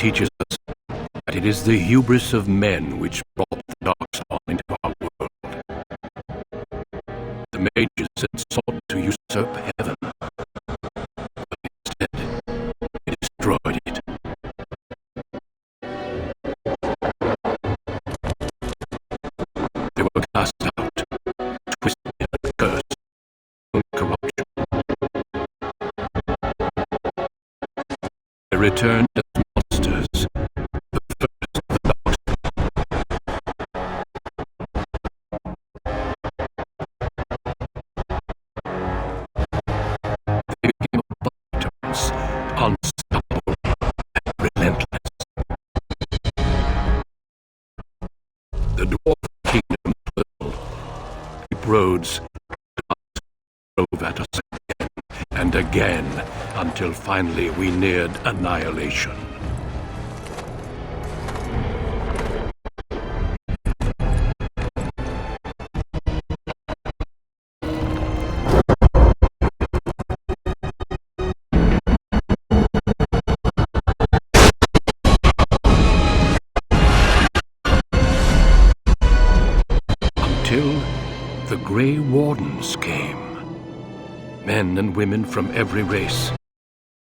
teaches us that it is the hubris of men which brought the Darkspawn into our world. The mages had sought to usurp heaven, but instead they destroyed it. They were cast out, twisted and cursed, from corruption. They returned as monsters, the first of the lot. They became automatons, unstoppable and relentless. The dwarf kingdom fell. Deep roads drove at us again and again, until finally we neared annihilation. Until the Grey Wardens came. Men and women from every race,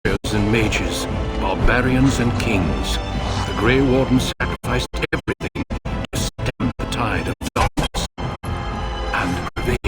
warriors and mages, barbarians and kings. The Grey Wardens sacrificed everything to stem the tide of darkness and prevail.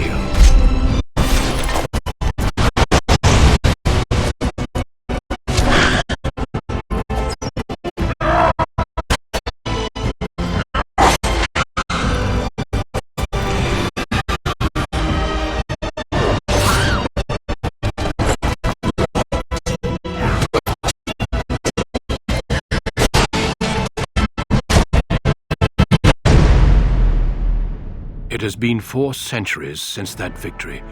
It has been 4 centuries since that victory,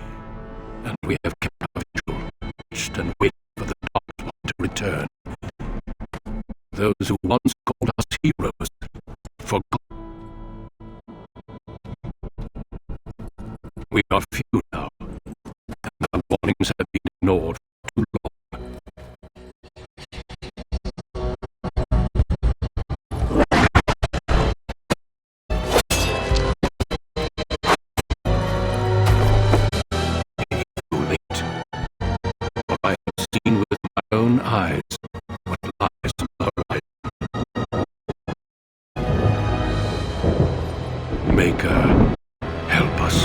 and we have kept our vigil, watched and waited for the Darkspawn to return. Those who once called us heroes forgot. We are few now, and our warnings have been ignored for too long. Too late. For I have seen with my own eyes what lies on the horizon. Maker, help us.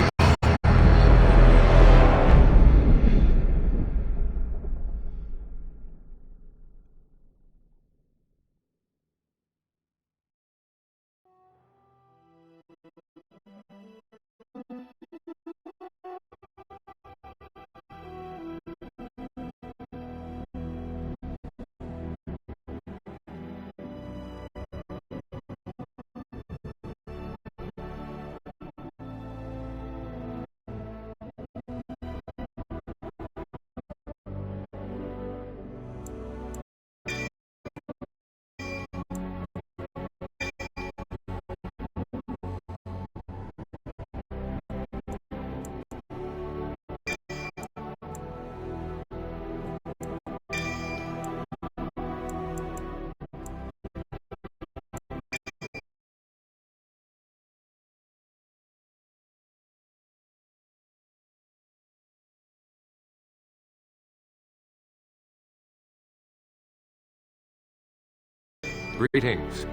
Greetings.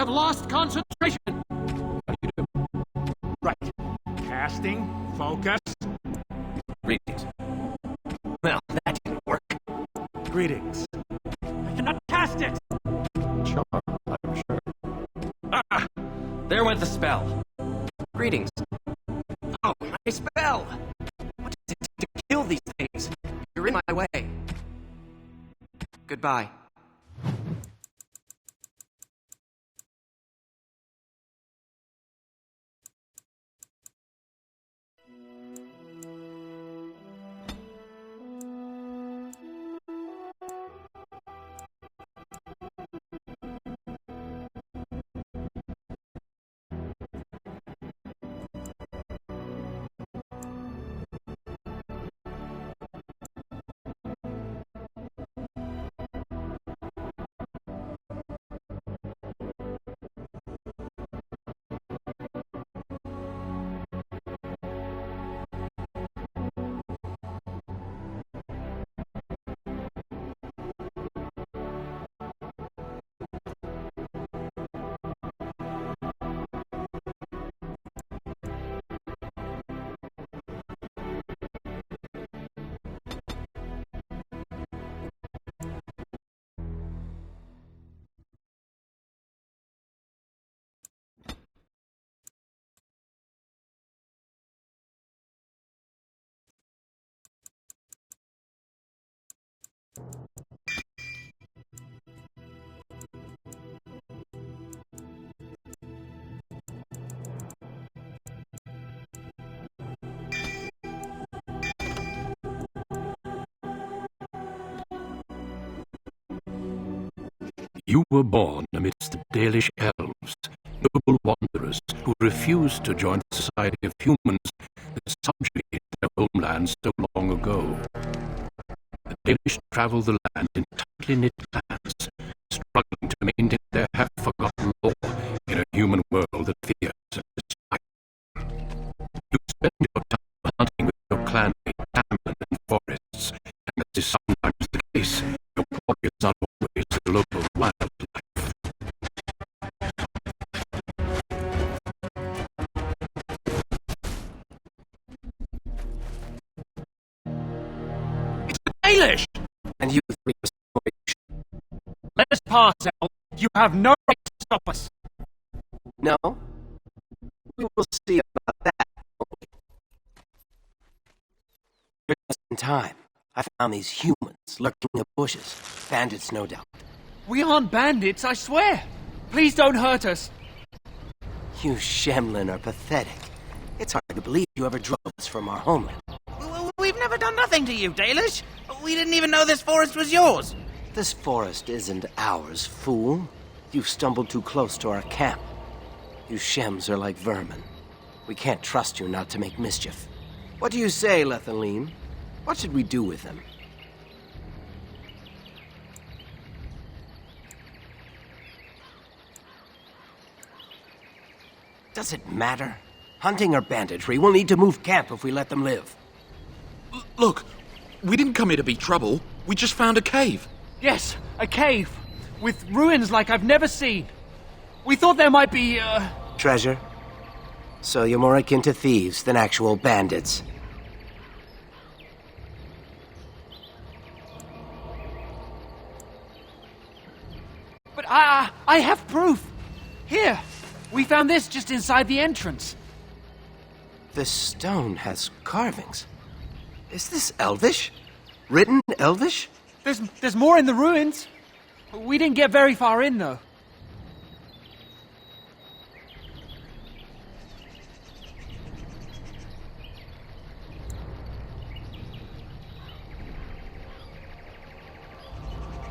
have lost concentration. What do you do? Right. Casting, focus. Greetings. Well, that didn't work. Greetings. I cannot cast it! Charm, I'm sure. Ah! There went the spell. Greetings. Oh, my spell! What does it take to kill these things? You're in my way. Goodbye. You were born amidst the Dalish elves, noble wanderers who refused to join the society of humans that subjugated their homeland so long ago. The Dalish travel the land in tightly knit clans, struggling to maintain their half-forgotten law in a human world that fears and despises. You spend your time hunting with your clanmate Tamlin in forests, and as is sometimes the case, your quarry is not always the local wildlife. Dalish! And you three are Let us pass, Elf. You have no right to stop us. No? We will see about that. You're just in time. I found these humans lurking in the bushes. Bandits, no doubt. We aren't bandits, I swear. Please don't hurt us. You Shemlin are pathetic. It's hard to believe you ever drove us from our homeland. We've never done nothing to you, Dalish. We didn't even know this forest was yours. This forest isn't ours, fool. You've stumbled too close to our camp. You Shems are like vermin. We can't trust you not to make mischief. What do you say, Lethaline? What should we do with them? Does it matter? Hunting or banditry, we'll need to move camp if we let them live. Look, we didn't come here to be trouble. We just found a cave. Yes, a cave. With ruins like I've never seen. We thought there might be, Treasure? So you're more akin to thieves than actual bandits. But I have proof. Here, we found this just inside the entrance. This stone has carvings. Is this Elvish? Written Elvish? There's more in the ruins. We didn't get very far in, though.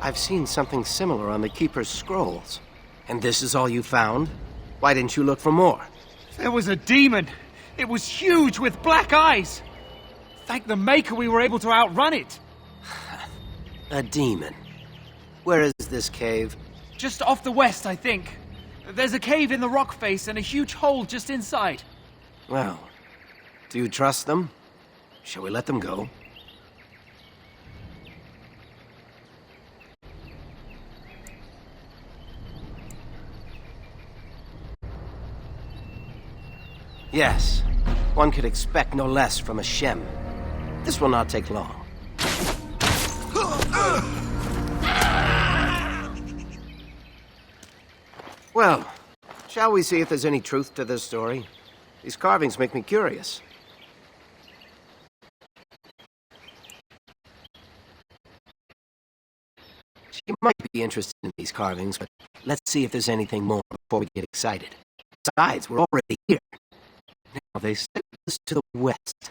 I've seen something similar on the Keeper's scrolls. And this is all you found? Why didn't you look for more? There was a demon. It was huge with black eyes. Thank the Maker we were able to outrun it. A demon. Where is this cave? Just off the west, I think. There's a cave in the rock face and a huge hole just inside. Well, do you trust them? Shall we let them go? Yes. One could expect no less from a Shem. This will not take long. Well, shall we see if there's any truth to this story? These carvings make me curious. She might be interested in these carvings, but let's see if there's anything more before we get excited. Besides, we're already here. Now they sent us to the west.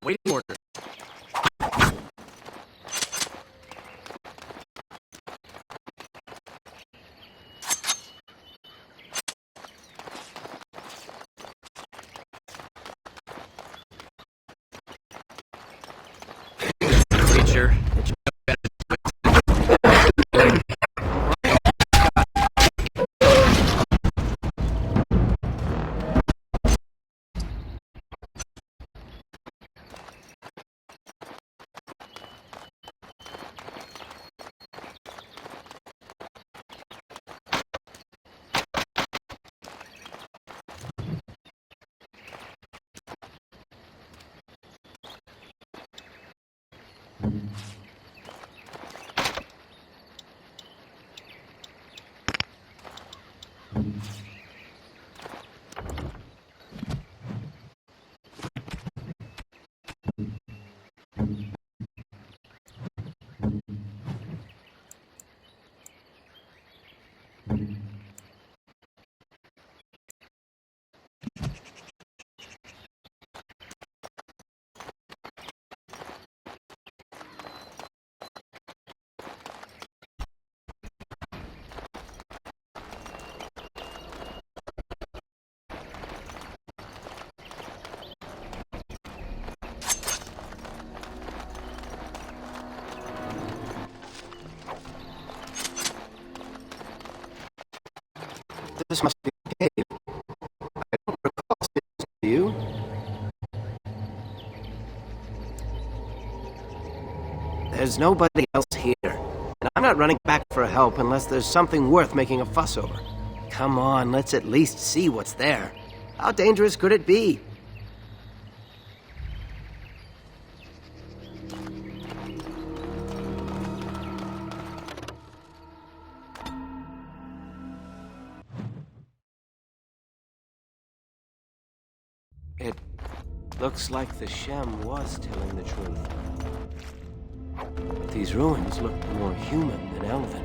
Waiting order. Creature. This must be a cave. I don't recall seeing this. Do you? There's nobody else here. And I'm not running back for help unless there's something worth making a fuss over. Come on, let's at least see what's there. How dangerous could it be? It looks like the Shem was telling the truth. But these ruins look more human than elven.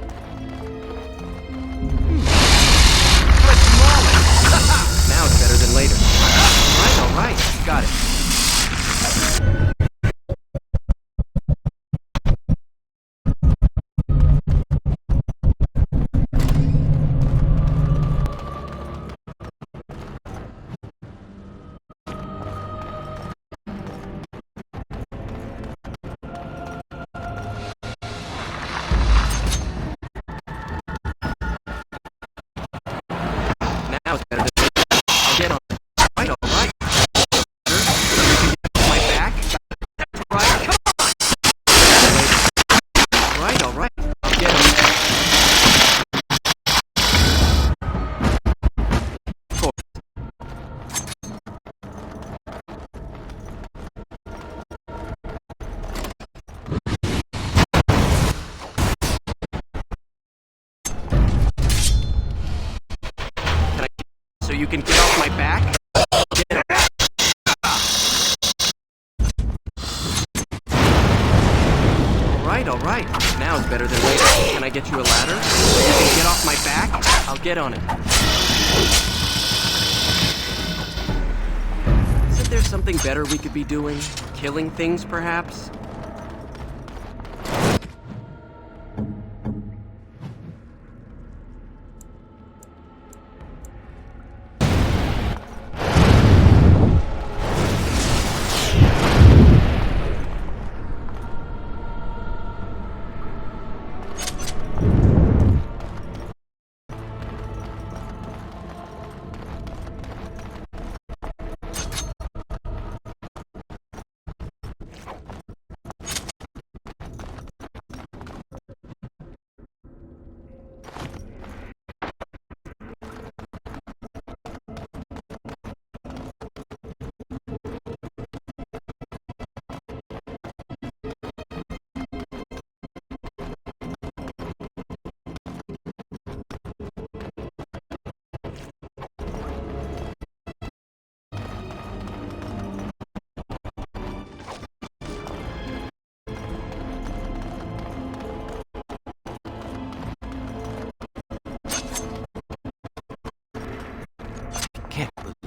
Now it's better than later. All right, got it. Now it's better than later. I'll get on. All right. My back. Right, come on. All right. I'll get on. So you can get off my back? All right. Now it's better than later. Can I get you a ladder? So you can get off my back? I'll get on it. Isn't there something better we could be doing? Killing things, perhaps?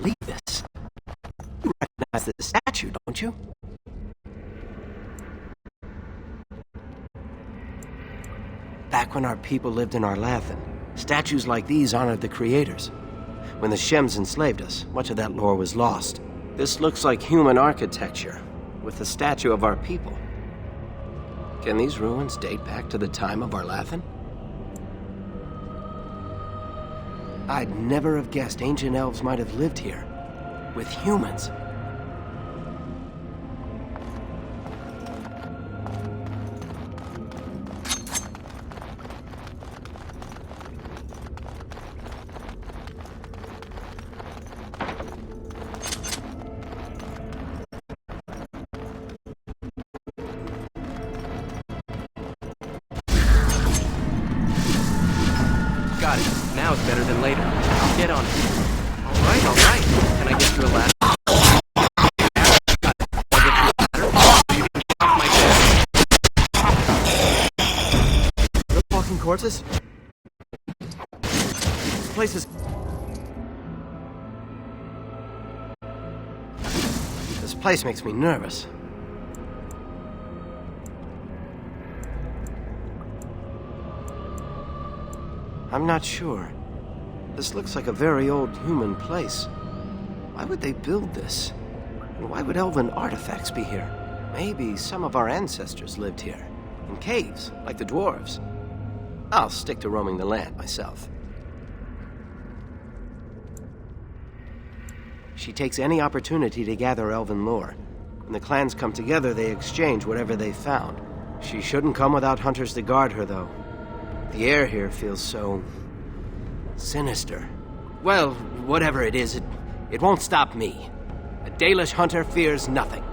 believe this. You recognize this statue, don't you? Back when our people lived in Arlathan, statues like these honored the creators. When the Shems enslaved us, much of that lore was lost. This looks like human architecture, with the statue of our people. Can these ruins date back to the time of Arlathan? I'd never have guessed ancient elves might have lived here, with humans. Got it. Now it's better than later. I'll get on it. Alright, alright. Can I get you a ladder? The walking corpses? This place is... This place makes me nervous. I'm not sure. This looks like a very old human place. Why would they build this? And why would elven artifacts be here? Maybe some of our ancestors lived here, in caves, like the dwarves. I'll stick to roaming the land myself. She takes any opportunity to gather elven lore. When the clans come together, they exchange whatever they found. She shouldn't come without hunters to guard her, though. The air here feels so... sinister. Well, whatever it is, it won't stop me. A Dalish hunter fears nothing.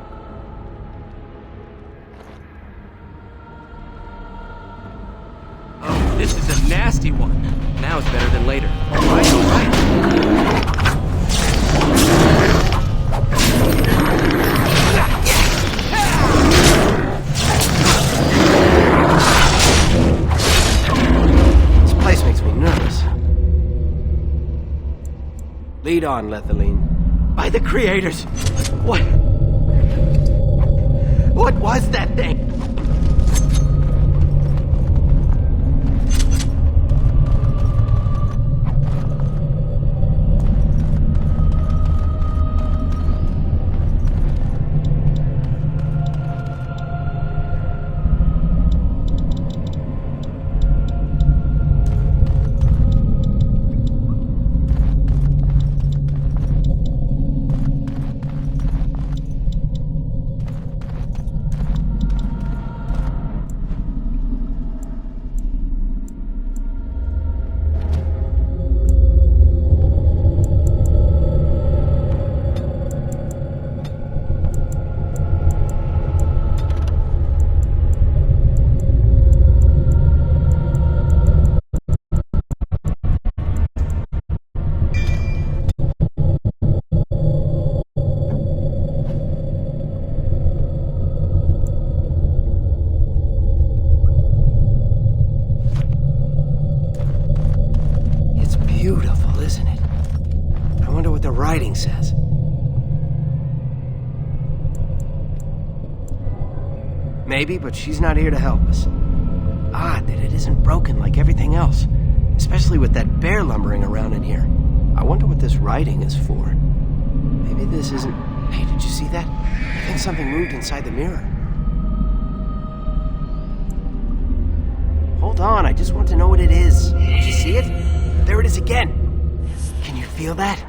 Oh, this is a nasty one. Now it's better than later. Alright, alright. This place makes me nervous. Lead on, Lethaline. By the creators! What was that thing? Beautiful, isn't it? I wonder what the writing says. Maybe, but she's not here to help us. Odd that it isn't broken like everything else, especially with that bear lumbering around in here. I wonder what this writing is for. Maybe this isn't... Hey, did you see that? I think something moved inside the mirror. Hold on, I just want to know what it is. Don't you see it? There it is again. Can you feel that?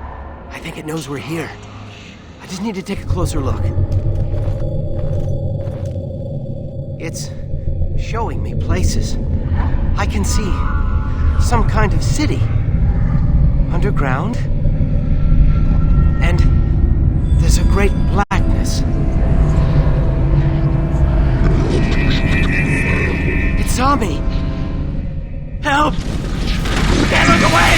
I think it knows we're here. I just need to take a closer look. It's showing me places. I can see some kind of city. Underground. And there's a great blackness. It saw me. Help! Get out of the way!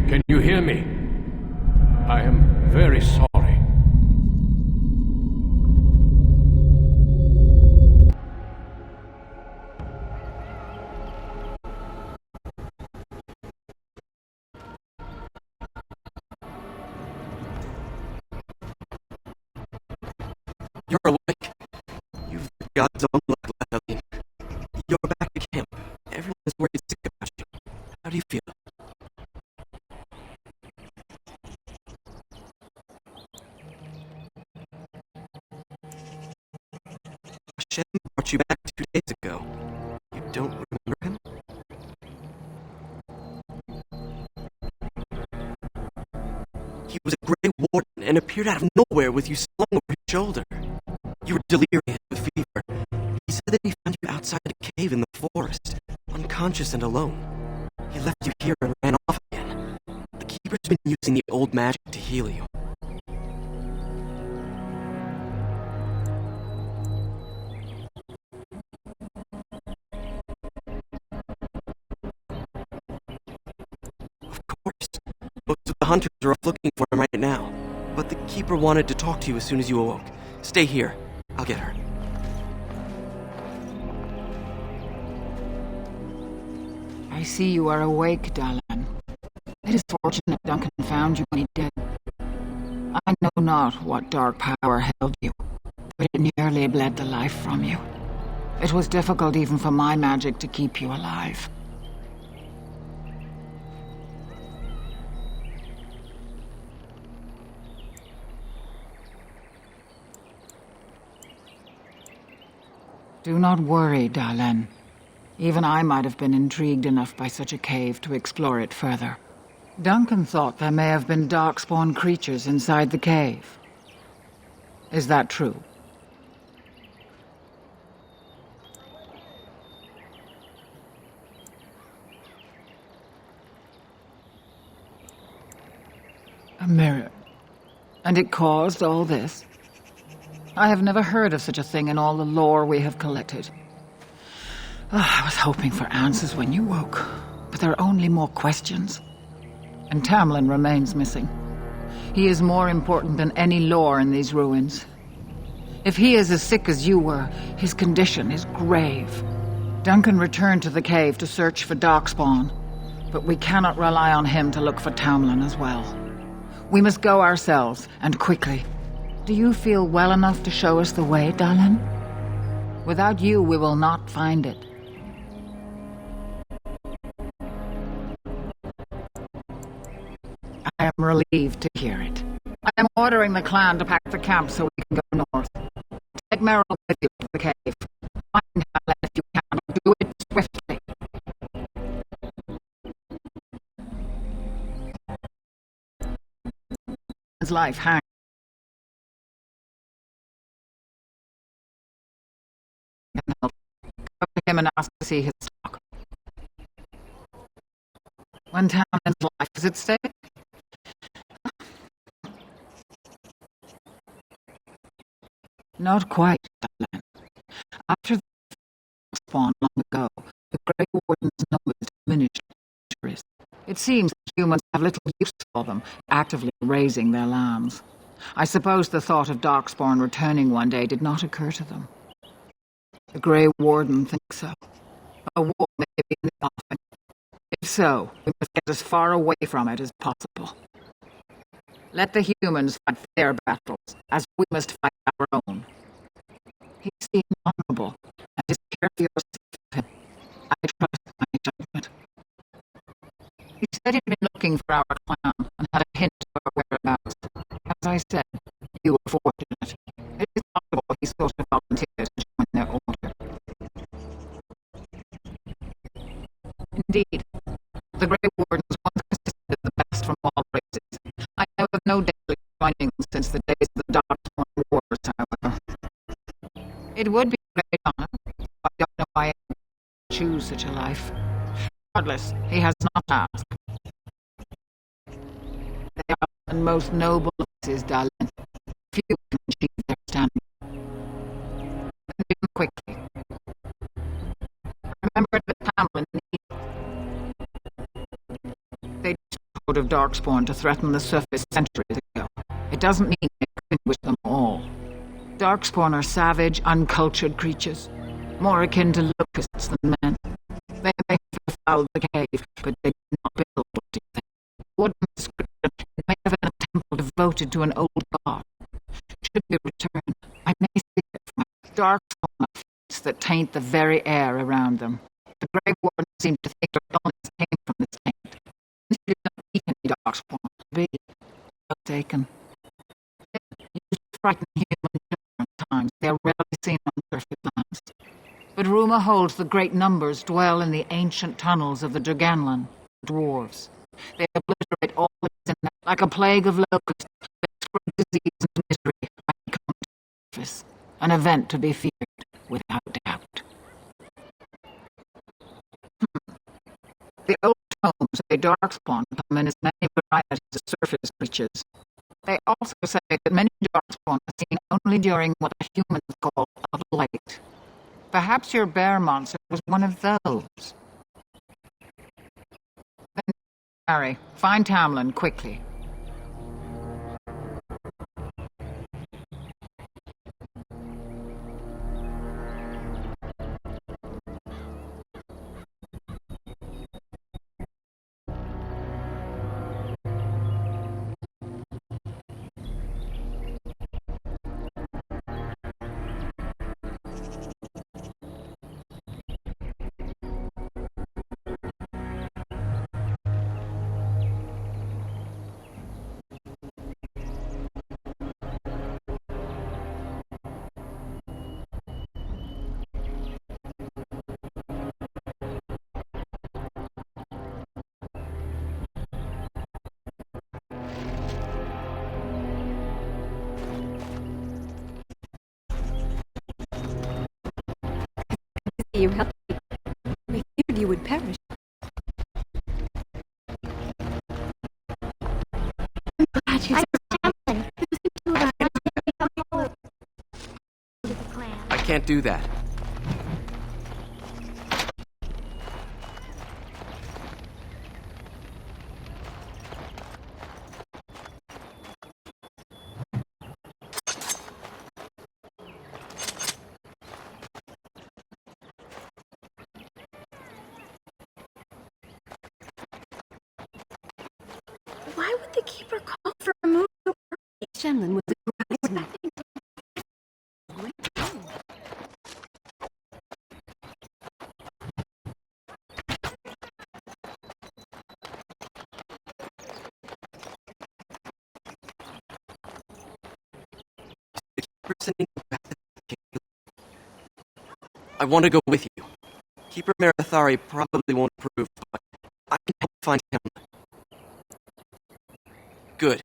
Can you hear me? I am You're awake. You've God's own luck, Lethaline. You're back at camp. Everyone's worried sick about you. How do you feel? Shem brought you back 2 days ago. You don't remember him? He was a Grey Warden and appeared out of nowhere with you slung over his shoulder. You were delirious with fever. He said that he found you outside a cave in the forest, unconscious and alone. He left you here and ran off again. The Keeper's been using the old magic to heal you. Of course. Most of the hunters are off looking for him right now. But the Keeper wanted to talk to you as soon as you awoke. Stay here. I'll get her. I see you are awake, Dalian. It is fortunate Duncan found you when he did. I know not what dark power held you, but it nearly bled the life from you. It was difficult even for my magic to keep you alive. Do not worry, Dalen. Even I might have been intrigued enough by such a cave to explore it further. Duncan thought there may have been darkspawn creatures inside the cave. Is that true? A mirror. And it caused all this? I have never heard of such a thing in all the lore we have collected. I was hoping for answers when you woke, but there are only more questions. And Tamlin remains missing. He is more important than any lore in these ruins. If he is as sick as you were, his condition is grave. Duncan returned to the cave to search for Darkspawn, but we cannot rely on him to look for Tamlin as well. We must go ourselves, and quickly. Do you feel well enough to show us the way, Dalen? Without you, we will not find it. I am relieved to hear it. I am ordering the clan to pack the camp so we can go north. Take Merrill with you to the cave. Find Dalen if you can. Do it swiftly. His life hangs. Go to him and ask to see his stock. When Tamlin's life is at stake? Not quite, Dalen. After the spawn long ago, the Grey Warden's numbers diminished. It seems that humans have little use for them, actively raising their lambs. I suppose the thought of Darkspawn returning one day did not occur to them. The Grey Warden thinks so. A war may be in the offing. If so, we must get as far away from it as possible. Let the humans fight their battles, as we must fight our own. He seemed honorable, and is care for your safety of him. I trust my judgment. He said he'd been looking for our clan, and had a hint of our whereabouts. As I said, you were fortunate. It is possible he sort of volunteered to join their order. Indeed, the Grey Wardens once considered the best from all races. I know of no daily joining since the days of the Darkspawn Wars, however. It would be a great honor, but I don't know why I would choose such a life. Regardless, he has not asked. They are the most noble races, Dalen. Few can achieve their standing. And do quickly. Remember that Tamlin they destroyed of Darkspawn to threaten the surface centuries ago. It doesn't mean they extinguish them all. Darkspawn are savage, uncultured creatures, more akin to locusts than men. They may have fouled the cave, but they did not build it. Warden's description may have been a temple devoted to an old god. Should we return, I may darkspawn effects that taint the very air around them. The Grey Wardens seem to think your illness came from this taint. Since you did not eat any darkspawn to be taken. You frighten human children at times. They are rarely seen on surface lands. But rumor holds that great numbers dwell in the ancient tunnels of the Durganlan, dwarves. They obliterate all that is in them, like a plague of locusts that spread disease and misery when they come to the surface. An event to be feared, without doubt. The old tomes say darkspawn come in as many varieties of surface creatures. They also say that many darkspawn are seen only during what the humans call a light. Perhaps your bear monster was one of those. Then, Harry, find Tamlin quickly. You helped me. I feared you would perish. I'm glad you said I can't do that. Why would the Keeper call for a move so early? Shenlin was a great I want to go with you. Keeper Marathari probably won't approve, but I can help find him. Good.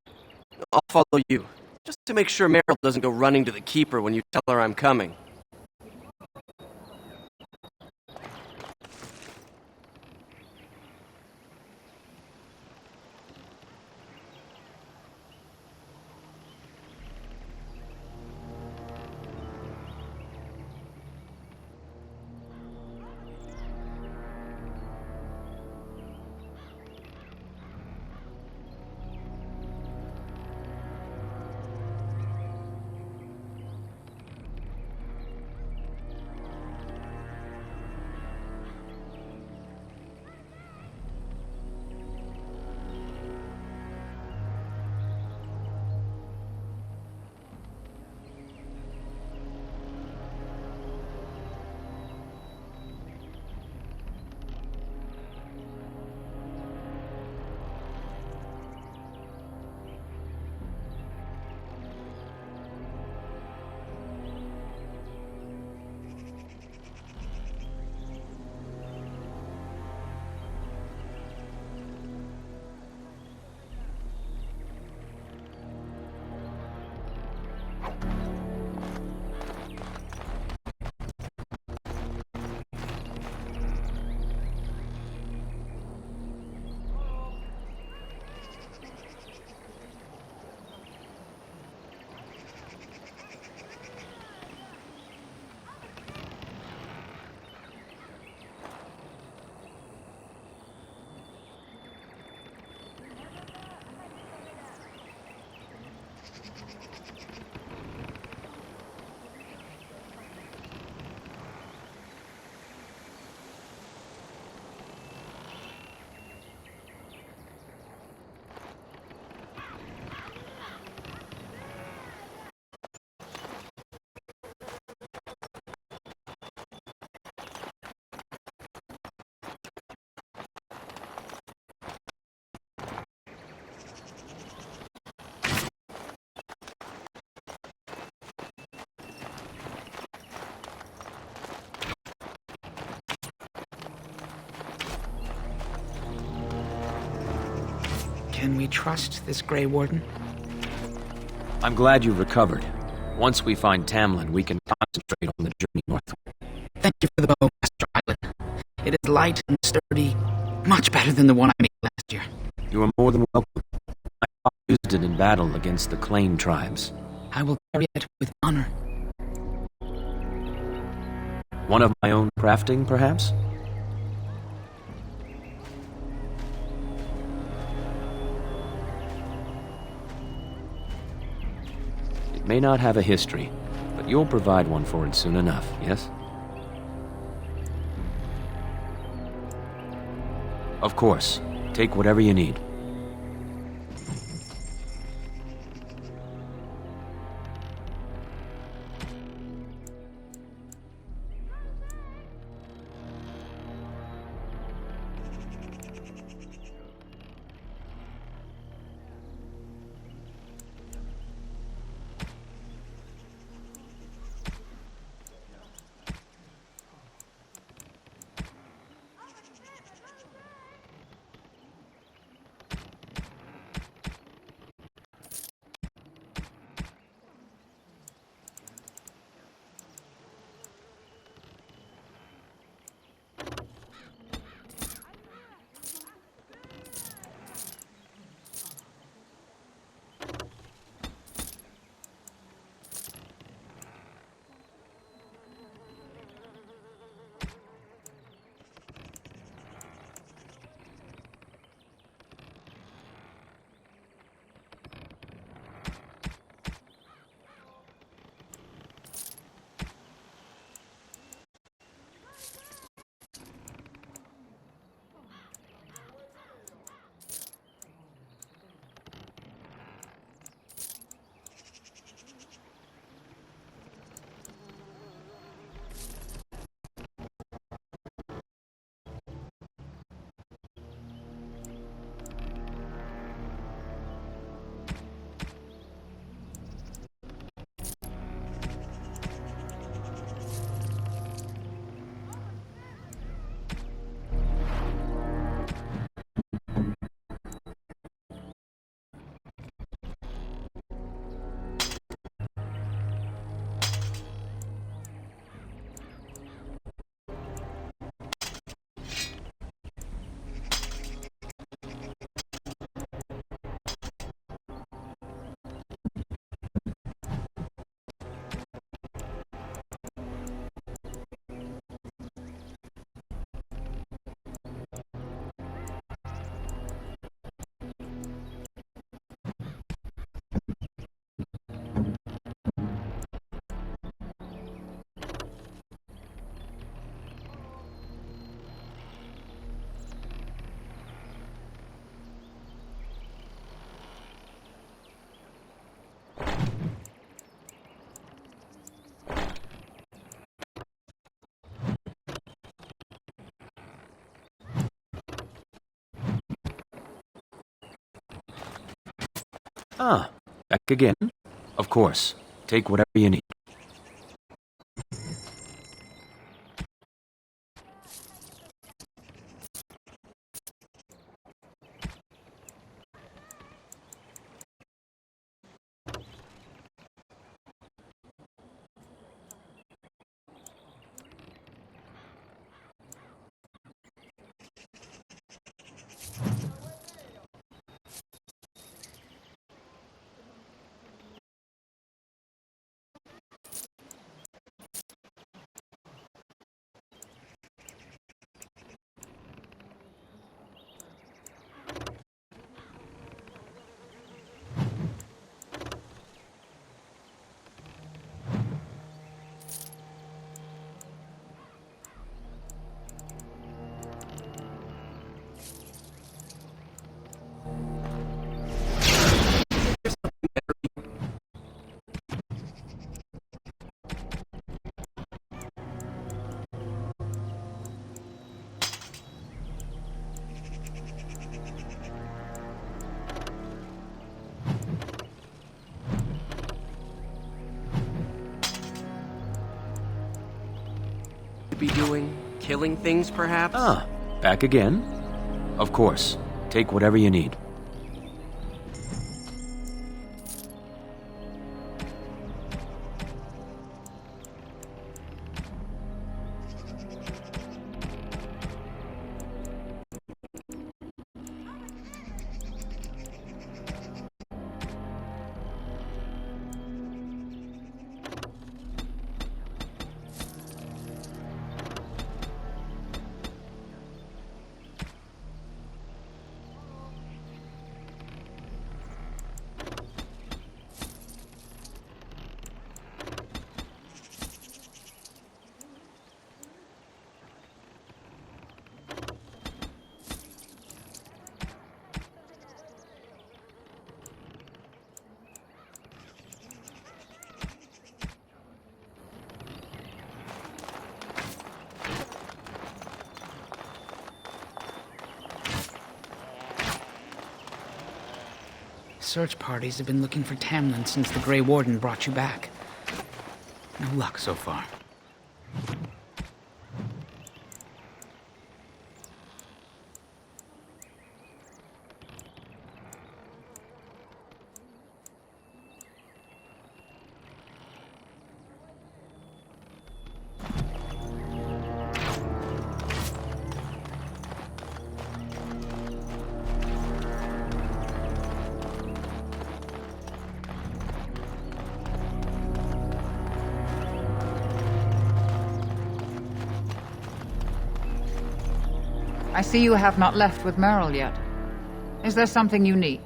I'll follow you, just to make sure Meryl doesn't go running to the Keeper when you tell her I'm coming. Can we trust this Grey Warden? I'm glad you recovered. Once we find Tamlin, we can concentrate on the journey northward. Thank you for the bow, Master Island. It is light and sturdy, much better than the one I made last year. You are more than welcome. I used it in battle against the Claim tribes. I will carry it with honor. One of my own crafting, perhaps? It may not have a history, but you'll provide one for it soon enough, yes? Of course. Take whatever you need. Ah, back again? Of course. Take whatever you need. Be doing? Killing things, perhaps? Ah, back again? Of course. Take whatever you need. search parties have been looking for Tamlin since the Grey Warden brought you back. No luck so far. I see you have not left with Merrill yet. Is there something you need?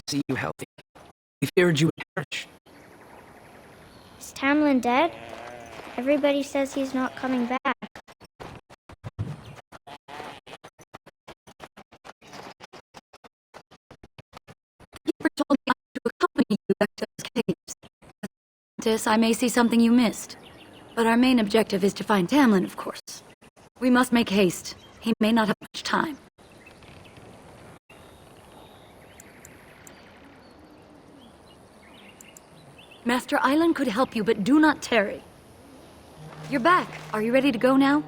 see you healthy. We feared you would perish. Is Tamlin dead? Everybody says he's not coming back. Keeper told me to accompany you back to those caves. I may see something you missed. But our main objective is to find Tamlin, of course. We must make haste. He may not have much time. Master Island could help you, but do not tarry. You're back. Are you ready to go now?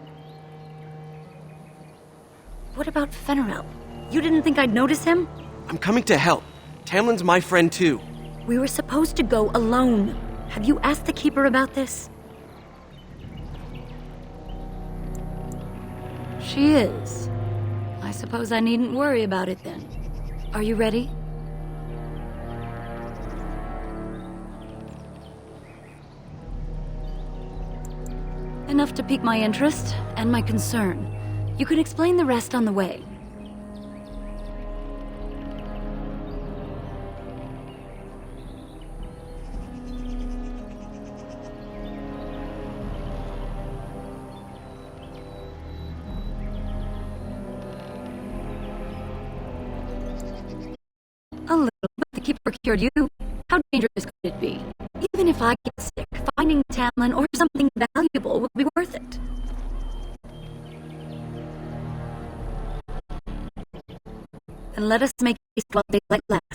What about Fenrirel? You didn't think I'd notice him? I'm coming to help. Tamlin's my friend too. We were supposed to go alone. Have you asked the Keeper about this? She is. I suppose I needn't worry about it then. Are you ready? Enough to pique my interest and my concern. You can explain the rest on the way. A little, but the Keeper cured you. How dangerous could it be? Even if I get sick, finding Tamlin or something valuable will be worth it. Then let us make haste while daylight lasts.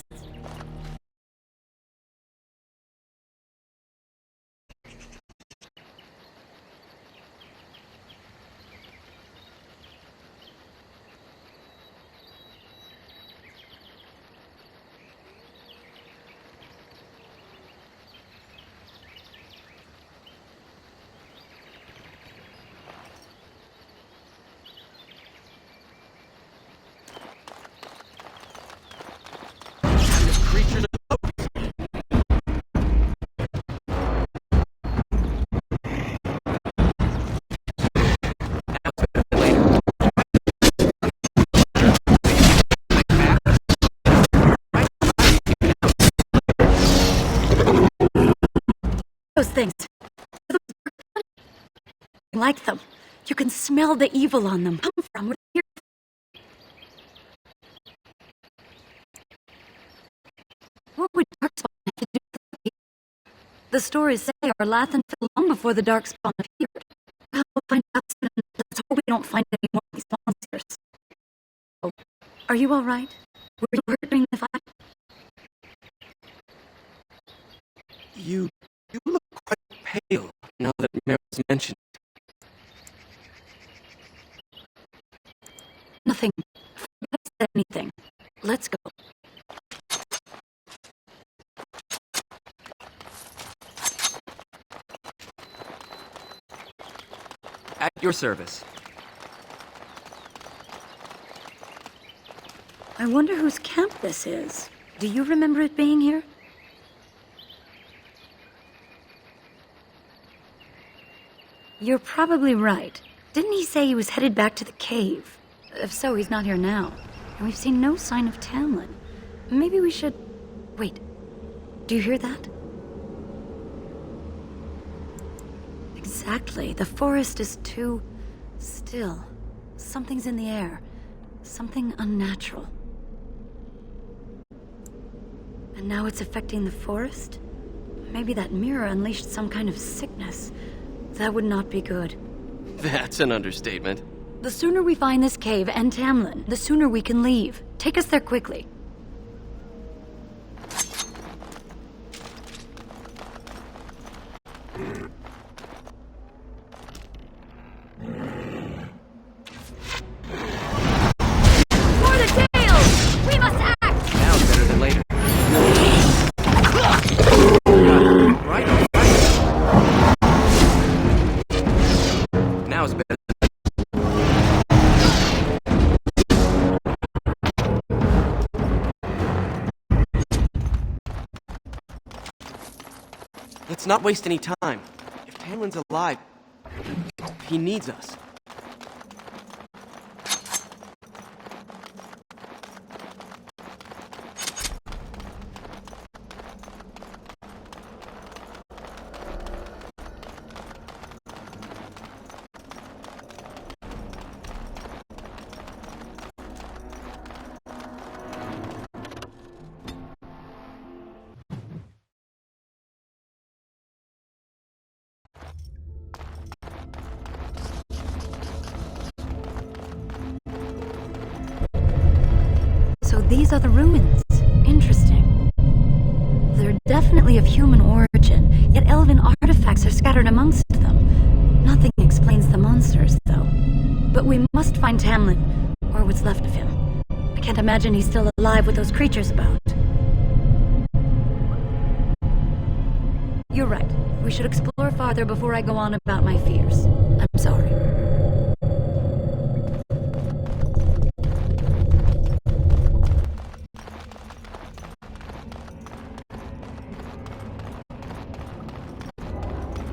Creatures Those things. You like them. You can smell the evil on them. Come from where you're. What would Darkspawn have to do with it? The stories say our Lathan fell long before the Darkspawn appeared. Well, we'll find out soon. Let's hope we don't find any more of these monsters. Oh, are you all right? Were you hurt during the fight? You look quite pale now that Meryl's mentioned. Nothing. Forget I said anything. Let's go. At your service. I wonder whose camp this is. Do you remember it being here? You're probably right. Didn't he say he was headed back to the cave? If so, he's not here now. And we've seen no sign of Tamlin. Maybe we should... Wait. Do you hear that? Exactly. The forest is too... still. Something's in the air. Something unnatural. And now it's affecting the forest? Maybe that mirror unleashed some kind of sickness. That would not be good. That's an understatement. The sooner we find this cave and Tamlin, the sooner we can leave. Take us there quickly. For the tails! We must act! Now it's better than later. Right. Now it's better. Let's not waste any time. If Tamlin's alive, he needs us. these are the ruins. Interesting. They're definitely of human origin, yet elven artifacts are scattered amongst them. Nothing explains the monsters, though. But we must find Tamlin, or what's left of him. I can't imagine he's still alive with those creatures about. You're right. We should explore farther before I go on about my fears. I'm sorry.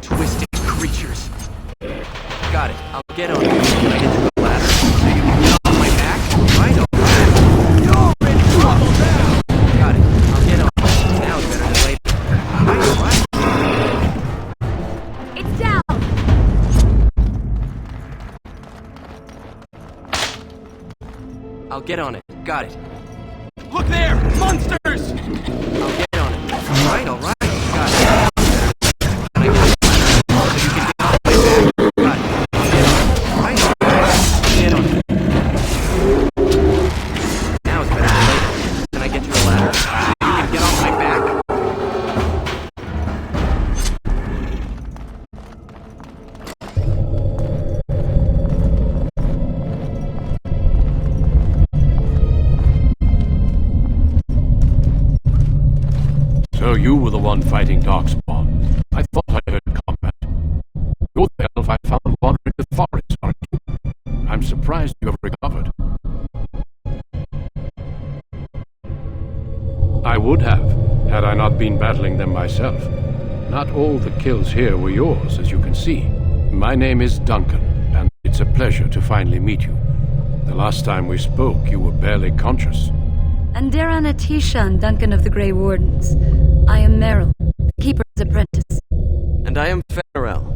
Twisted creatures. Got it. I'll get on it. Can I get to the ladder so you can get off my back? Right? You're in trouble now! Got it. I'll get on it. Now it's better than later. Right? It's down! I'll get on it. Got it. Look there! Monsters! I'll get on it. Alright, alright. Got it. Can I get on it so you can get off my back? Got it. I'll get on it. Alright, alright. Get on it. Now it's better than later. Can I get you a ladder so you can get off my back? So you were the one fighting Darkspawn. I thought I heard combat. You're the elf I found wandering the forest, aren't you? I'm surprised you have recovered. I would have, had I not been battling them myself. Not all the kills here were yours, as you can see. My name is Duncan, and it's a pleasure to finally meet you. The last time we spoke, you were barely conscious. And Darana Tishan, Duncan of the Grey Wardens. I am Meryl, the Keeper's apprentice. And I am Farrell.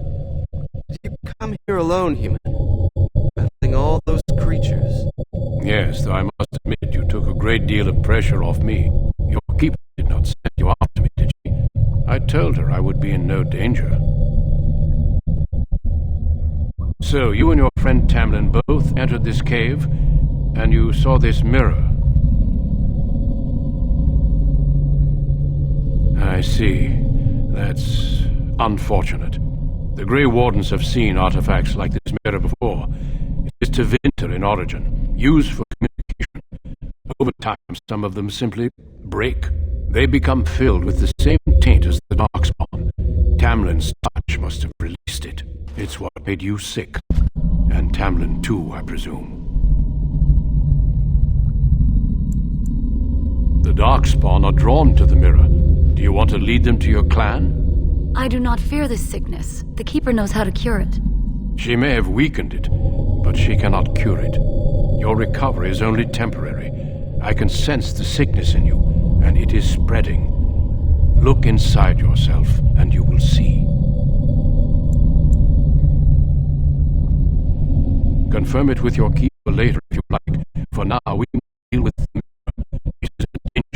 Did you come here alone, human? Battling all those creatures? Yes, though I must admit you took a great deal of pressure off me. Your keeper did not send you after me, did she? I told her I would be in no danger. So, you and your friend Tamlin both entered this cave, and you saw this mirror. I see. That's unfortunate. The Grey Wardens have seen artifacts like this mirror before. It is Tevinter in origin, used for communication. Over time, some of them simply break. They become filled with the same taint as the Darkspawn. Tamlin's touch must have released it. It's what made you sick. And Tamlin too, I presume. The Darkspawn are drawn to the mirror. Do you want to lead them to your clan? I do not fear this sickness. The Keeper knows how to cure it. She may have weakened it, but she cannot cure it. Your recovery is only temporary. I can sense the sickness in you, and it is spreading. Look inside yourself, and you will see. Confirm it with your keeper later if you like. For now, we can deal with the mirror. It is a danger.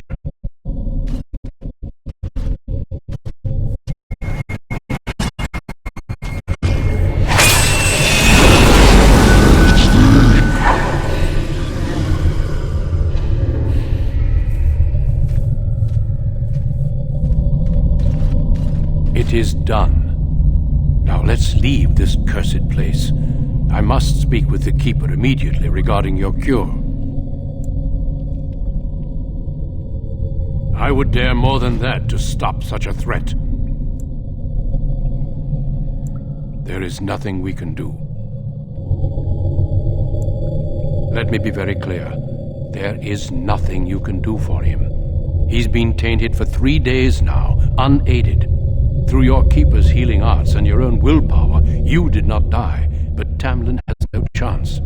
It is done. Now let's leave this cursed place. I must speak with the Keeper immediately regarding your cure. I would dare more than that to stop such a threat. There is nothing we can do. Let me be very clear. There is nothing you can do for him. He's been tainted for 3 days now, unaided. Through your Keeper's healing arts and your own willpower, you did not die, but Tamlin has no chance.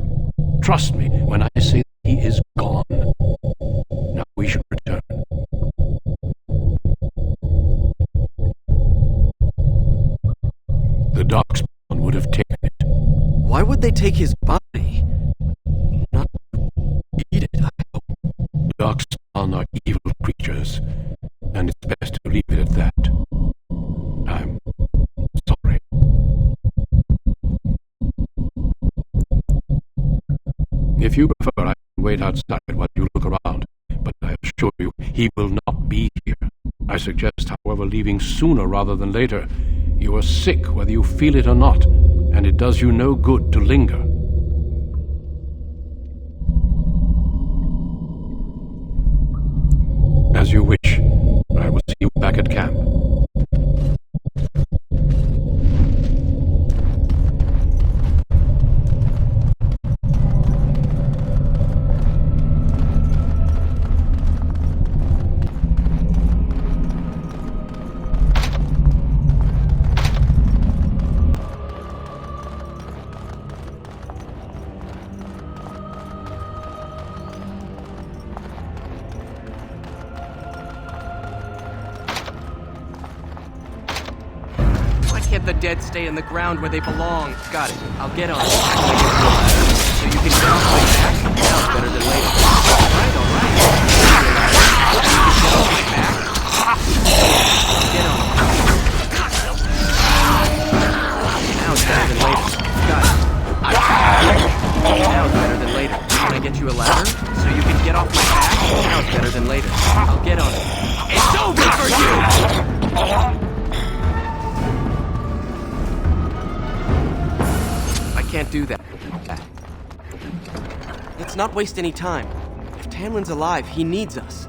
Trust me when I say that he is gone. Now we should return. The Darkspawn would have taken it. Why would they take his body? Not eat it, I hope. Darkspawn are evil creatures, and it's best to leave it at that. I'm sorry. If you prefer, I can wait outside while you look around, but assure you, he will not be here. I suggest, however, leaving sooner rather than later. You are sick whether you feel it or not, and it does you no good to linger. As you wish. I will see you back at camp. Can't the dead stay in the ground where they belong? Got it. I'll get on it. So you can get off my back? Sounds better than later. Alright, alright. You can get off my back? I'll get on it. Now it's better than later. Got it. Now it's better than later. Can I get you a ladder? So you can get off my back? Now it's better than later. I'll get on it. It's over for you! Can't do that. Let's not waste any time. If Tamlin's alive, he needs us.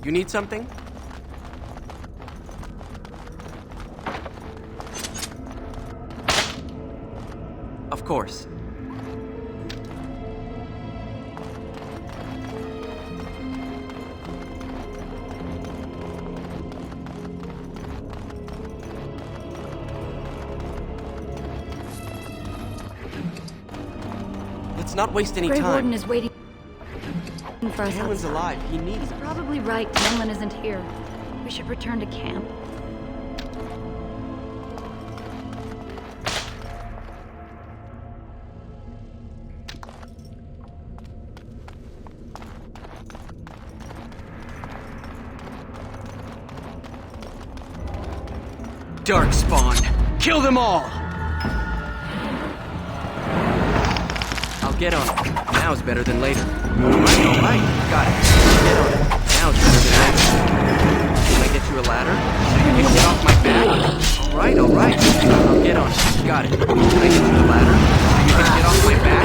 You need something? Of course. Let's not waste any Grey time. Warden is waiting for us Tamlin's outside. alive. He needs us. Probably right. Tamlin isn't here. We should return to camp. Darkspawn! Kill them all! I'll get on it. Now's better than later. Alright. Got it. Get on it. Now's better than later. Can I get you a ladder? So you can get off my back? Alright. I'll get on it. Got it. Can I get you a ladder? So you can get off my back?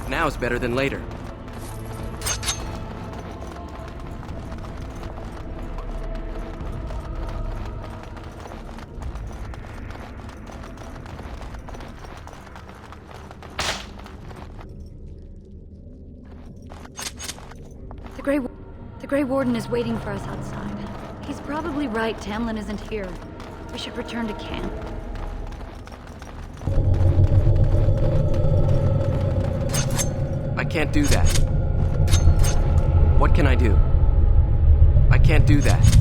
Now's better than later. The Grey Warden is waiting for us outside. He's probably right. Tamlin isn't here. We should return to camp. I can't do that. What can I do? I can't do that.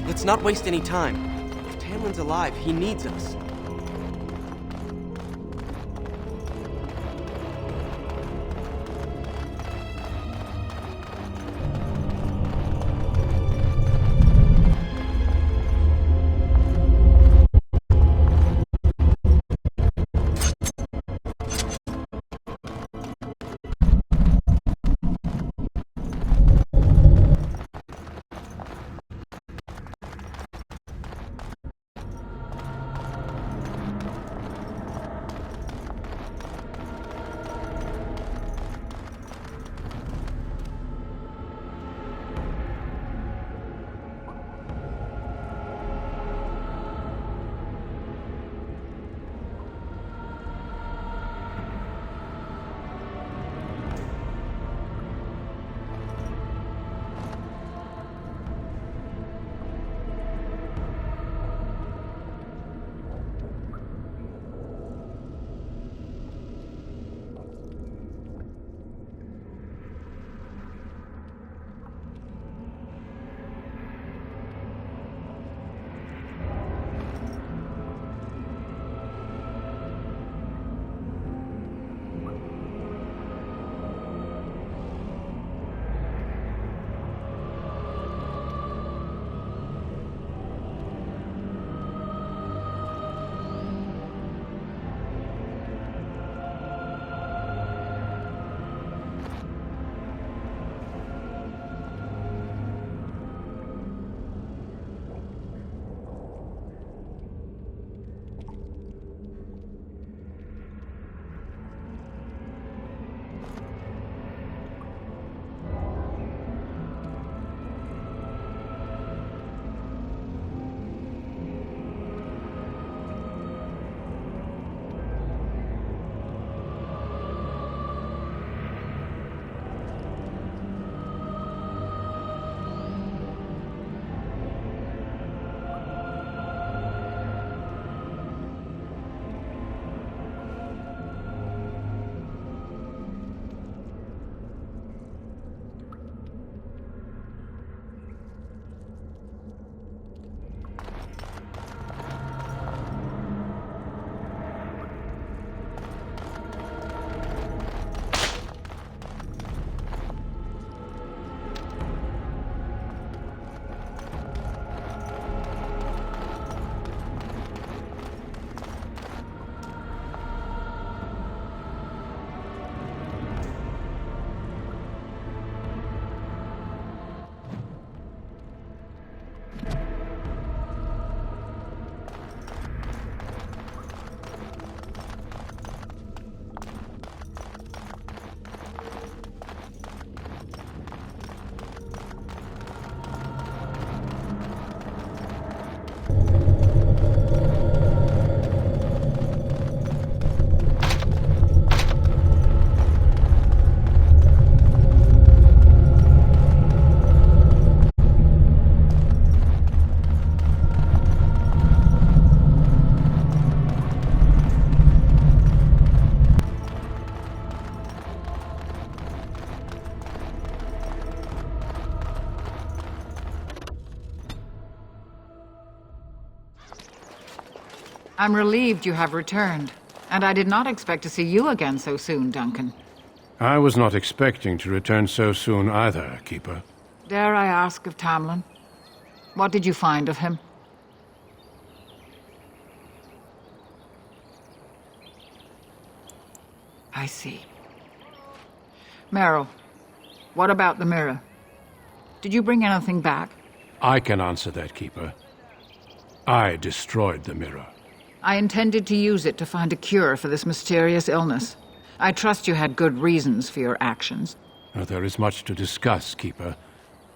Let's not waste any time. If Tamlin's alive, he needs us. I'm relieved you have returned, and I did not expect to see you again so soon, Duncan. I was not expecting to return so soon either, Keeper. Dare I ask of Tamlin? What did you find of him? I see. Merrill, What about the mirror? Did you bring anything back? I can answer that, Keeper. I destroyed the mirror. I intended to use it to find a cure for this mysterious illness. I trust you had good reasons for your actions. There is much to discuss, Keeper.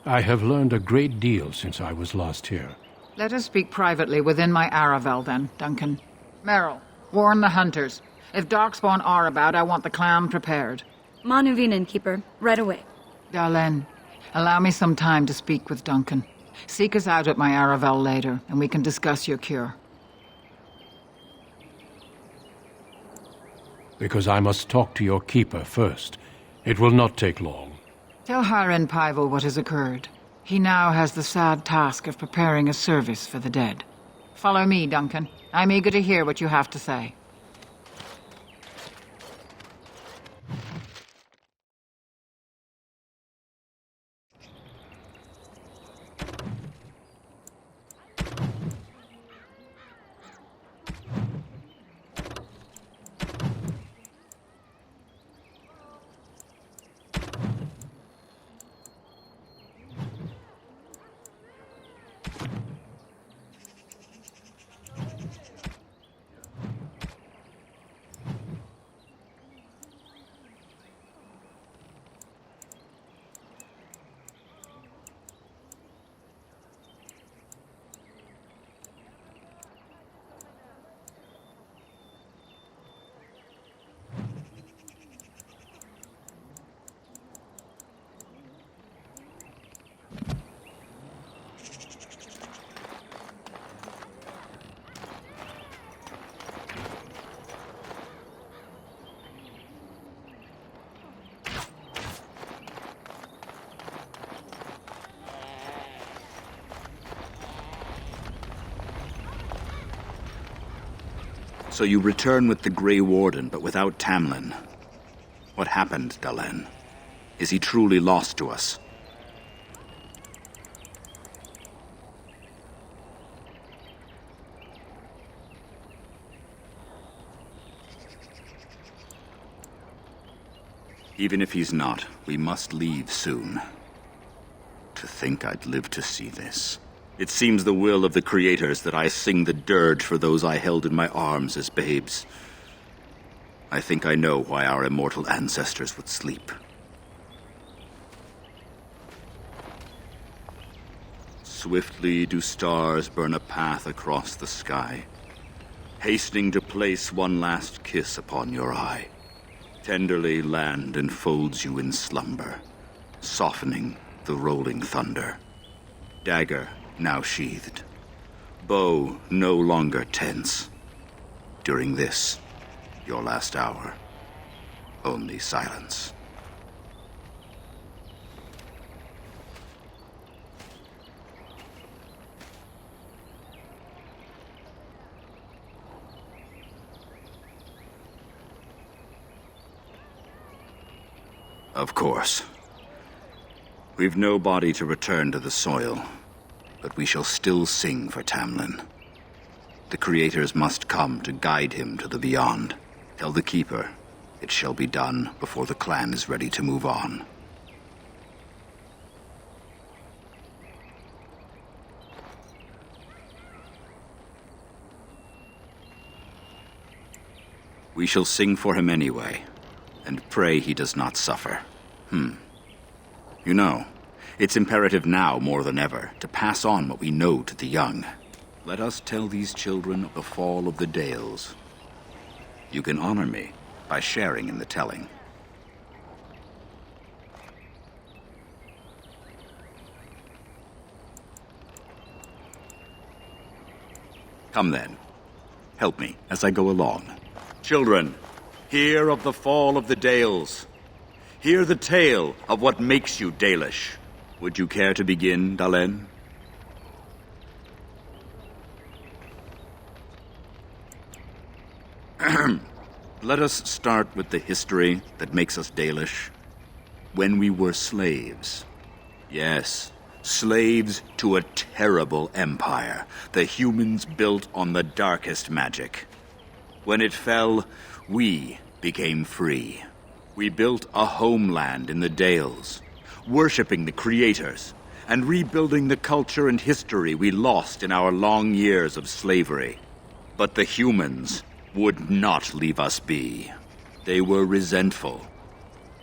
I have learned a great deal since I was last here. Let us speak privately within my Aravel, then, Duncan. Merrill, warn the hunters. If Darkspawn are about, I want the clan prepared. Manuvinen, Keeper. Right away. Dalen, allow me some time to speak with Duncan. Seek us out at my Aravel later, and we can discuss your cure. Because I must talk to your Keeper first. It will not take long. Tell Haren Pyvel what has occurred. He now has the sad task of preparing a service for the dead. Follow me, Duncan. I'm eager to hear what you have to say. So you return with the Grey Warden, but without Tamlin. What happened, Dalen? Is he truly lost to us? Even if he's not, we must leave soon. To think I'd live to see this. It seems the will of the creators that I sing the dirge for those I held in my arms as babes. I think I know why our immortal ancestors would sleep. Swiftly do stars burn a path across the sky, hastening to place one last kiss upon your eye. Tenderly land enfolds you in slumber, softening the rolling thunder. Dagger now sheathed, bow no longer tense. During this, your last hour, only silence. Of course. We've no body to return to the soil, but we shall still sing for Tamlin. The creators must come to guide him to the beyond. Tell the Keeper, it shall be done before the clan is ready to move on. We shall sing for him anyway, and pray he does not suffer. You know, it's imperative now more than ever to pass on what we know to the young. Let us tell these children of the fall of the Dales. You can honor me by sharing in the telling. Come then, help me as I go along. Children, hear of the fall of the Dales. Hear the tale of what makes you Dalish. Would you care to begin, Dalen? Let us start with the history that makes us Dalish. When we were slaves. Yes, slaves to a terrible empire the humans built on the darkest magic. When it fell, we became free. We built a homeland in the Dales, worshipping the creators, and rebuilding the culture and history we lost in our long years of slavery. But the humans would not leave us be. They were resentful,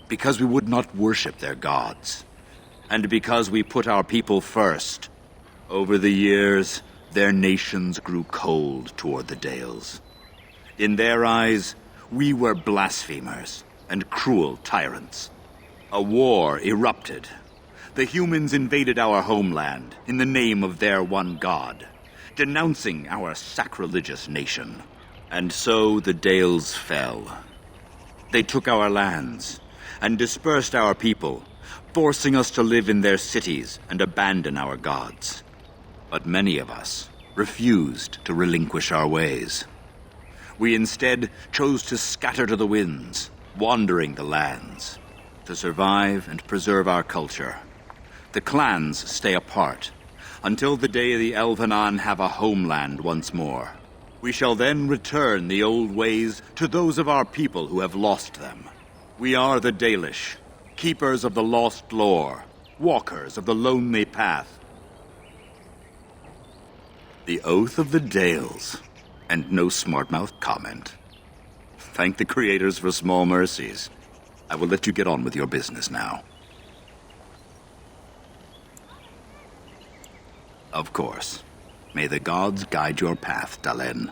because we would not worship their gods, and because we put our people first. Over the years, their nations grew cold toward the Dales. In their eyes, we were blasphemers and cruel tyrants. A war erupted. The humans invaded our homeland in the name of their one god, denouncing our sacrilegious nation. And so the Dales fell. They took our lands and dispersed our people, forcing us to live in their cities and abandon our gods. But many of us refused to relinquish our ways. We instead chose to scatter to the winds, wandering the lands. To survive and preserve our culture, the clans stay apart until the day the Elvenan have a homeland once more. We shall then return the old ways to those of our people who have lost them. We are the Dalish, keepers of the lost lore, walkers of the lonely path. The oath of the Dales, and no smart-mouthed comment. Thank the creators for small mercies. I will let you get on with your business now. Of course. May the gods guide your path, Dalen.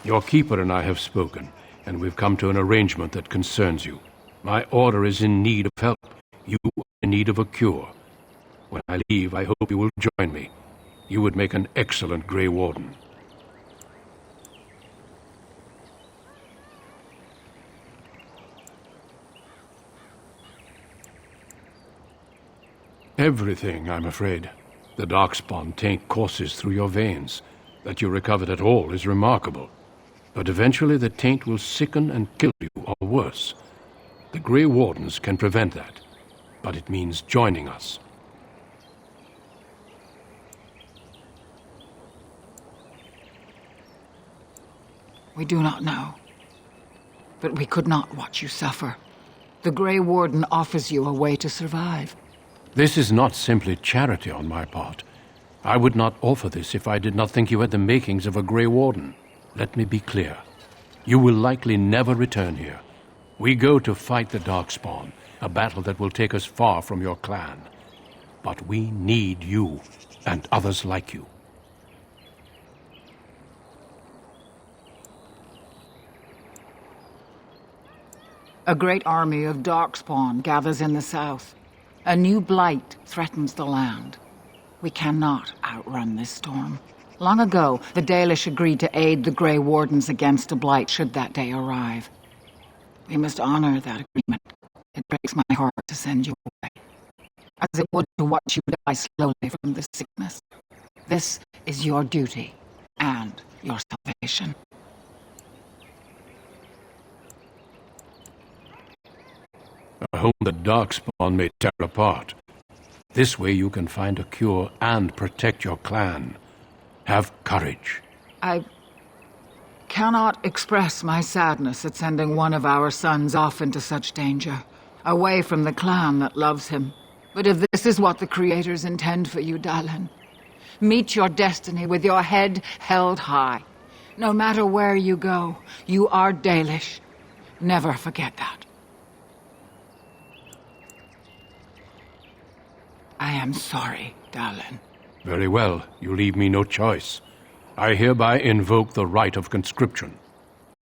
Your keeper and I have spoken, and we've come to an arrangement that concerns you. My order is in need of help. You are in need of a cure. When I leave, I hope you will join me. You would make an excellent Grey Warden. Everything, I'm afraid. The Darkspawn taint courses through your veins. That you recovered at all is remarkable. But eventually the taint will sicken and kill you, or worse. The Grey Wardens can prevent that, but it means joining us. We do not know. But we could not watch you suffer. The Grey Warden offers you a way to survive. This is not simply charity on my part. I would not offer this if I did not think you had the makings of a Grey Warden. Let me be clear. You will likely never return here. We go to fight the Darkspawn, a battle that will take us far from your clan. But we need you, and others like you. A great army of Darkspawn gathers in the south. A new blight threatens the land. We cannot outrun this storm. Long ago, the Dalish agreed to aid the Grey Wardens against a blight should that day arrive. We must honor that agreement. It breaks my heart to send you away, as it would to watch you die slowly from this sickness. This is your duty and your salvation. A home the Darkspawn may tear apart. This way you can find a cure and protect your clan. Have courage. I cannot express my sadness at sending one of our sons off into such danger, away from the clan that loves him. But if this is what the creators intend for you, Dalen, meet your destiny with your head held high. No matter where you go, you are Dalish. Never forget that. I am sorry, Dalen. Very well. You leave me no choice. I hereby invoke the right of conscription.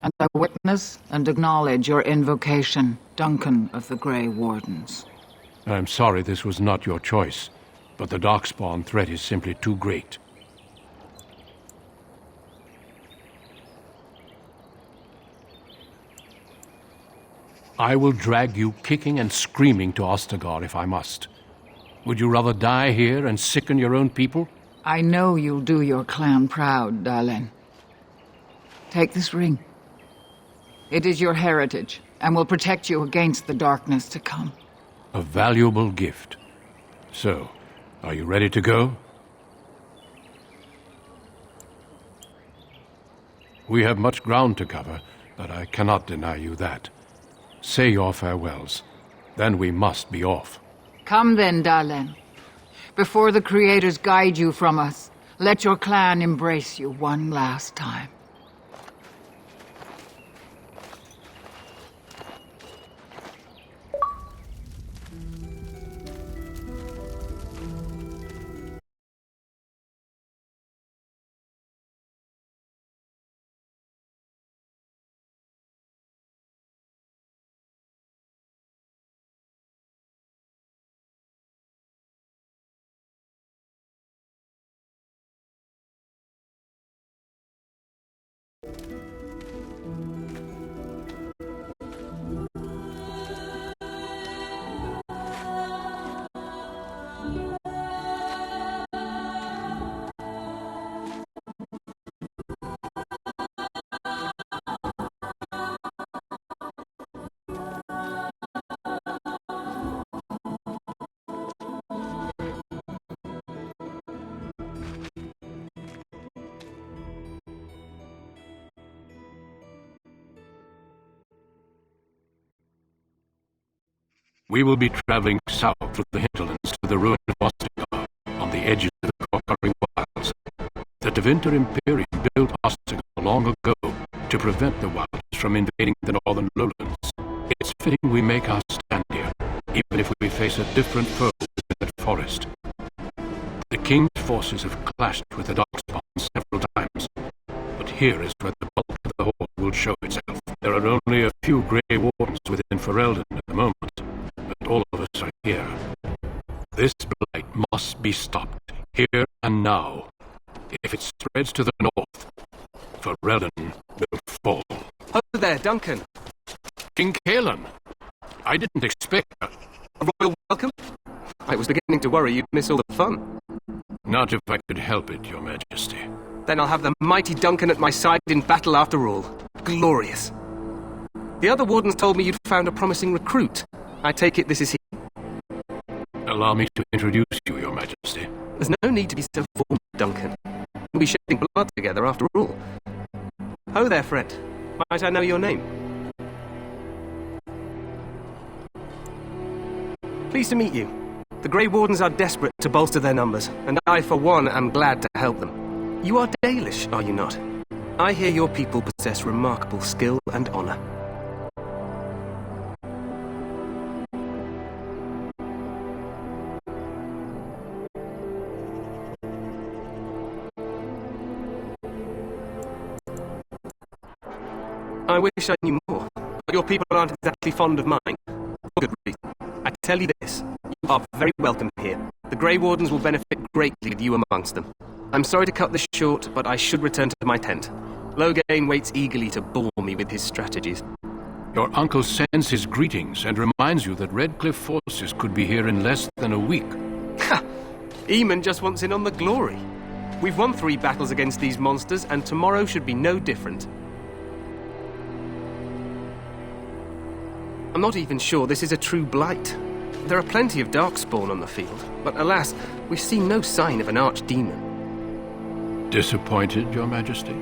And I witness and acknowledge your invocation, Duncan of the Grey Wardens. I'm sorry this was not your choice, but the Darkspawn threat is simply too great. I will drag you kicking and screaming to Ostagar if I must. Would you rather die here and sicken your own people? I know you'll do your clan proud, Dalen. Take this ring. It is your heritage, and will protect you against the darkness to come. a valuable gift. So, are you ready to go? We have much ground to cover, but I cannot deny you that. Say your farewells. Then we must be off. Come then, Dalen. Before the Creators guide you from us, let your clan embrace you one last time. We will be traveling south through the hinterlands to the ruin of Ostagar, on the edges of the Corcoring Wilds. The Tevinter Imperium built Ostagar long ago to prevent the Wilds from invading the northern lowlands. It's fitting we make our stand here, even if we face a different foe in that forest. The King's forces have clashed with the Darkspawn several times, but here is where the bulk of the horde will show itself. There are only a few Grey Wardens within Ferelden at the moment, but all of us are here. This blight must be stopped, here and now. If it spreads to the north, Ferelden will fall. Oh there, Duncan. King Cailan, I didn't expect a royal welcome? I was beginning to worry you'd miss all the fun. Not if I could help it, Your Majesty. Then I'll have the mighty Duncan at my side in battle after all. Glorious. The other wardens told me you'd found a promising recruit. I take it this is he. Allow me to introduce you, Your Majesty. There's no need to be so formal, Duncan. We'll be shedding blood together after all. Ho there, friend. Might I know your name? Pleased to meet you. The Grey Wardens are desperate to bolster their numbers, and I, for one, am glad to help them. You are Dalish, are you not? I hear your people possess remarkable skill and honor. I wish I knew more, but your people aren't exactly fond of mine. For good reason. I tell you this, you are very welcome here. The Grey Wardens will benefit greatly with you amongst them. I'm sorry to cut this short, but I should return to my tent. Loghain waits eagerly to bore me with his strategies. Your uncle sends his greetings and reminds you that Redcliffe forces could be here in less than a week. Ha! Eamon just wants in on the glory. We've won 3 battles against these monsters, and tomorrow should be no different. I'm not even sure this is a true blight. There are plenty of Darkspawn on the field, but alas, we've seen no sign of an archdemon. Disappointed, Your Majesty?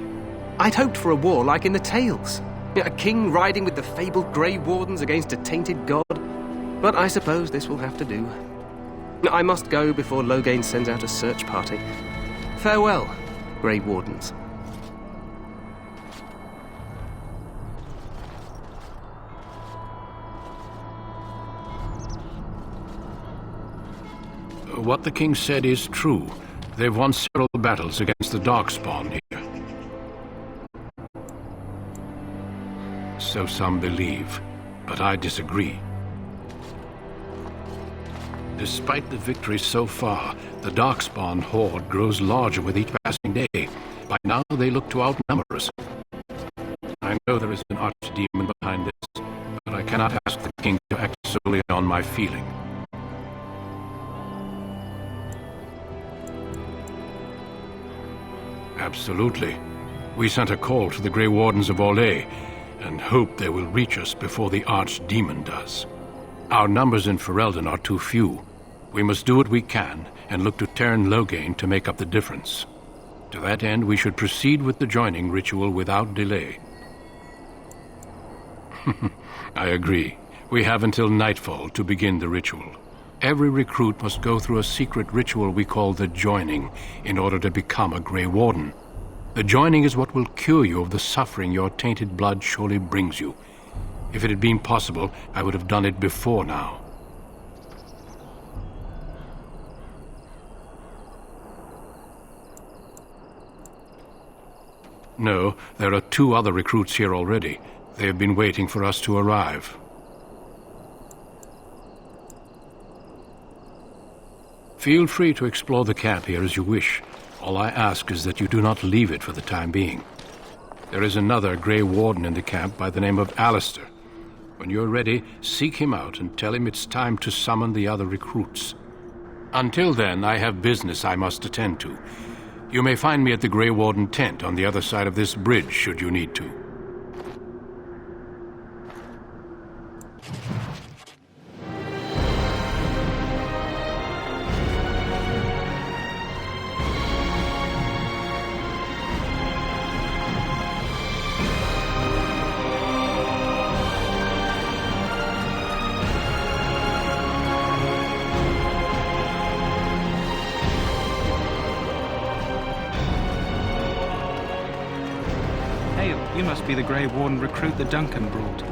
I'd hoped for a war like in the tales. A king riding with the fabled Grey Wardens against a tainted god. But I suppose this will have to do. I must go before Loghain sends out a search party. Farewell, Grey Wardens. What the king said is true. They've won several battles against the Darkspawn here. So some believe, but I disagree. Despite the victories so far, the Darkspawn horde grows larger with each passing day. By now they look to outnumber us. I know there is an archdemon behind this, but I cannot ask the king to act solely on my feeling. Absolutely. We sent a call to the Grey Wardens of Orlais, and hope they will reach us before the Archdemon does. Our numbers in Ferelden are too few. We must do what we can and look to Teyrn Loghain to make up the difference. To that end, we should proceed with the joining ritual without delay. I agree. We have until nightfall to begin the ritual. Every recruit must go through a secret ritual we call the Joining in order to become a Grey Warden. The Joining is what will cure you of the suffering your tainted blood surely brings you. If it had been possible, I would have done it before now. No, there are 2 other recruits here already. They have been waiting for us to arrive. Feel free to explore the camp here as you wish. All I ask is that you do not leave it for the time being. There is another Grey Warden in the camp by the name of Alistair. When you're ready, seek him out and tell him it's time to summon the other recruits. Until then, I have business I must attend to. You may find me at the Grey Warden tent on the other side of this bridge, should you need to. You must be the Grey Warden recruit that Duncan brought.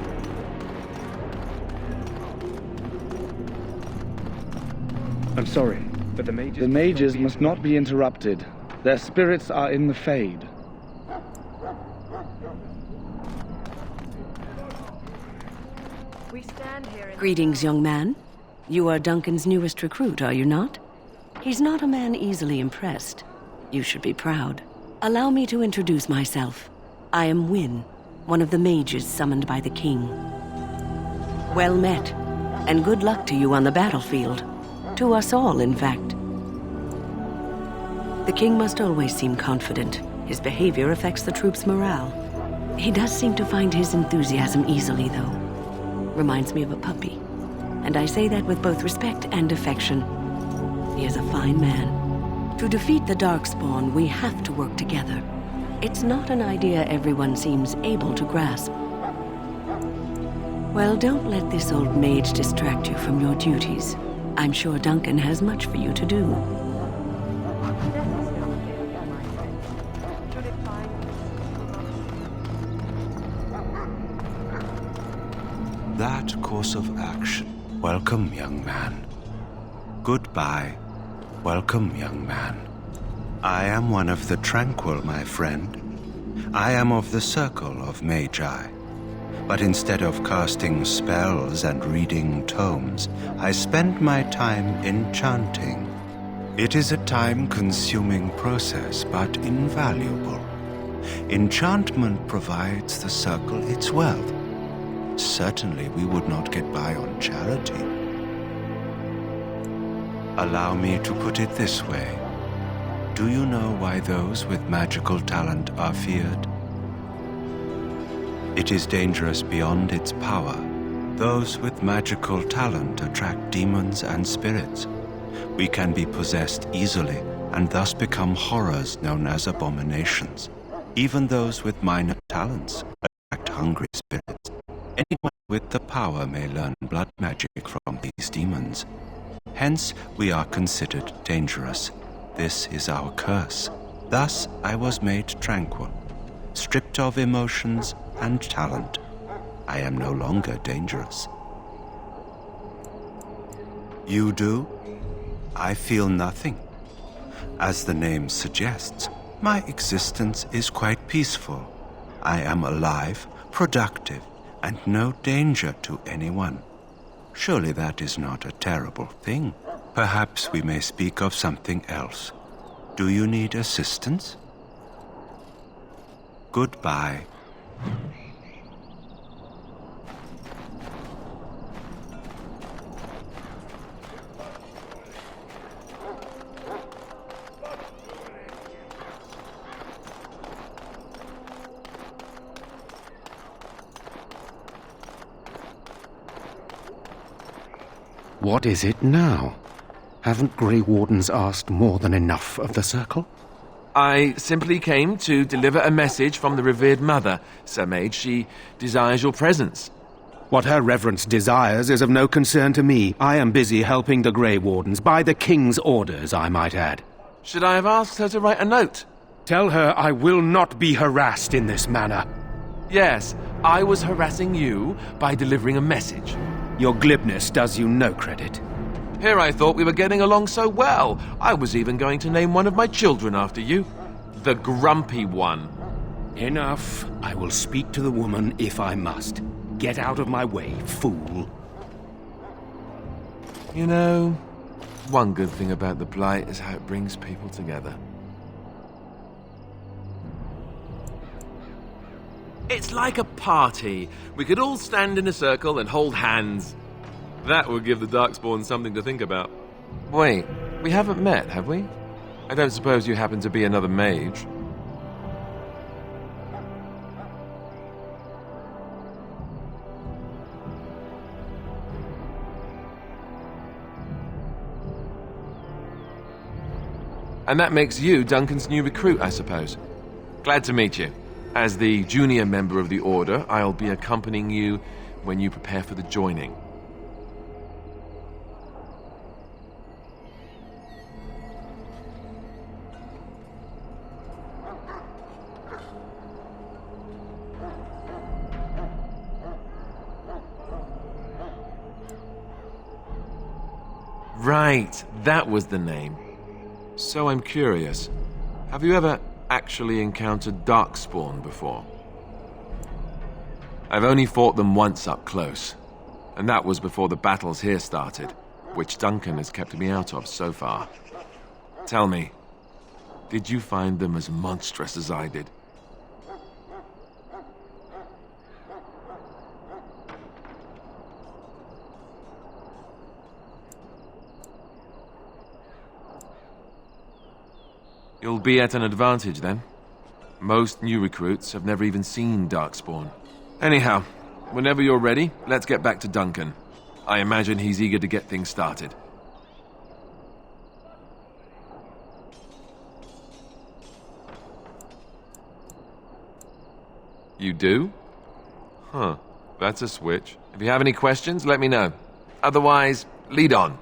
I'm sorry, but the mages must not be interrupted. Their spirits are in the Fade. Greetings, young man. You are Duncan's newest recruit, are you not? He's not a man easily impressed. You should be proud. Allow me to introduce myself. I am Wynne, one of the mages summoned by the king. Well met, and good luck to you on the battlefield. To us all, in fact. The king must always seem confident. His behavior affects the troops' morale. He does seem to find his enthusiasm easily, though. Reminds me of a puppy. And I say that with both respect and affection. He is a fine man. To defeat the Darkspawn, we have to work together. It's not an idea everyone seems able to grasp. Well, don't let this old mage distract you from your duties. I'm sure Duncan has much for you to do. That course of action. Welcome, young man. Goodbye. Welcome, young man. I am one of the Tranquil, my friend. I am of the Circle of Magi. But instead of casting spells and reading tomes, I spend my time enchanting. It is a time-consuming process, but invaluable. Enchantment provides the Circle its wealth. Certainly we would not get by on charity. Allow me to put it this way. Do you know why those with magical talent are feared? It is dangerous beyond its power. Those with magical talent attract demons and spirits. We can be possessed easily and thus become horrors known as abominations. Even those with minor talents attract hungry spirits. Anyone with the power may learn blood magic from these demons. Hence, we are considered dangerous. This is our curse. Thus, I was made tranquil, stripped of emotions and talent. I am no longer dangerous. You do? I feel nothing. As the name suggests, my existence is quite peaceful. I am alive, productive, and no danger to anyone. Surely that is not a terrible thing. Perhaps we may speak of something else. Do you need assistance? Goodbye. What is it now? Haven't Grey Wardens asked more than enough of the Circle? I simply came to deliver a message from the revered mother, Sir Mage. She desires your presence. What her reverence desires is of no concern to me. I am busy helping the Grey Wardens, by the King's orders, I might add. Should I have asked her to write a note? Tell her I will not be harassed in this manner. Yes, I was harassing you by delivering a message. Your glibness does you no credit. Here I thought we were getting along so well. I was even going to name one of my children after you. The Grumpy One. Enough. I will speak to the woman if I must. Get out of my way, fool. You know, one good thing about the Blight is how it brings people together. It's like a party. We could all stand in a circle and hold hands. That would give the Darkspawn something to think about. Wait, we haven't met, have we? I don't suppose you happen to be another mage. And that makes you Duncan's new recruit, I suppose. Glad to meet you. As the junior member of the Order, I'll be accompanying you when you prepare for the joining. Right, that was the name. So I'm curious. Have you ever actually encountered Darkspawn before? I've only fought them once up close, and that was before the battles here started, which Duncan has kept me out of so far. Tell me, did you find them as monstrous as I did? You'll be at an advantage, then. Most new recruits have never even seen Darkspawn. Anyhow, whenever you're ready, let's get back to Duncan. I imagine he's eager to get things started. You do? Huh, that's a switch. If you have any questions, let me know. Otherwise, lead on.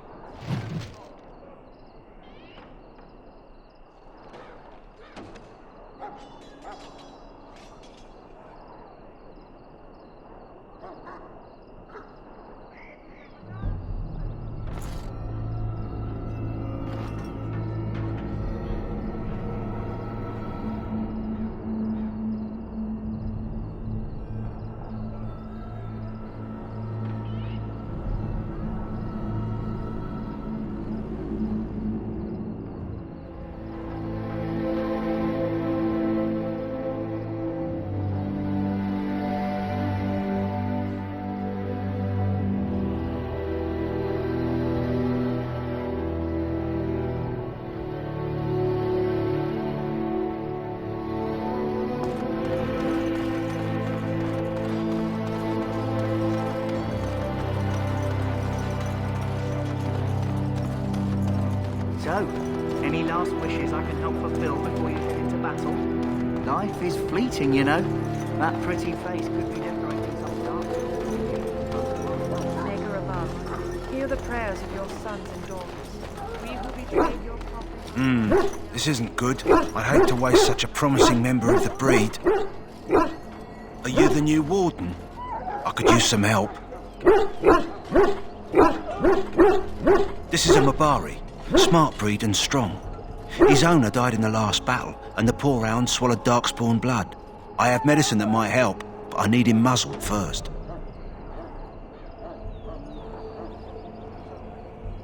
So, any last wishes I can help fulfill before you head into battle? Life is fleeting, you know. That pretty face could be decorating some dark. Maker above, hear the prayers of your sons and daughters. We who betrayed your prophets. This isn't good. I hate to waste such a promising member of the breed. Are you the new warden? I could use some help. This is a Mabari. Smart breed and strong. His owner died in the last battle, and the poor hound swallowed Darkspawn blood. I have medicine that might help, but I need him muzzled first.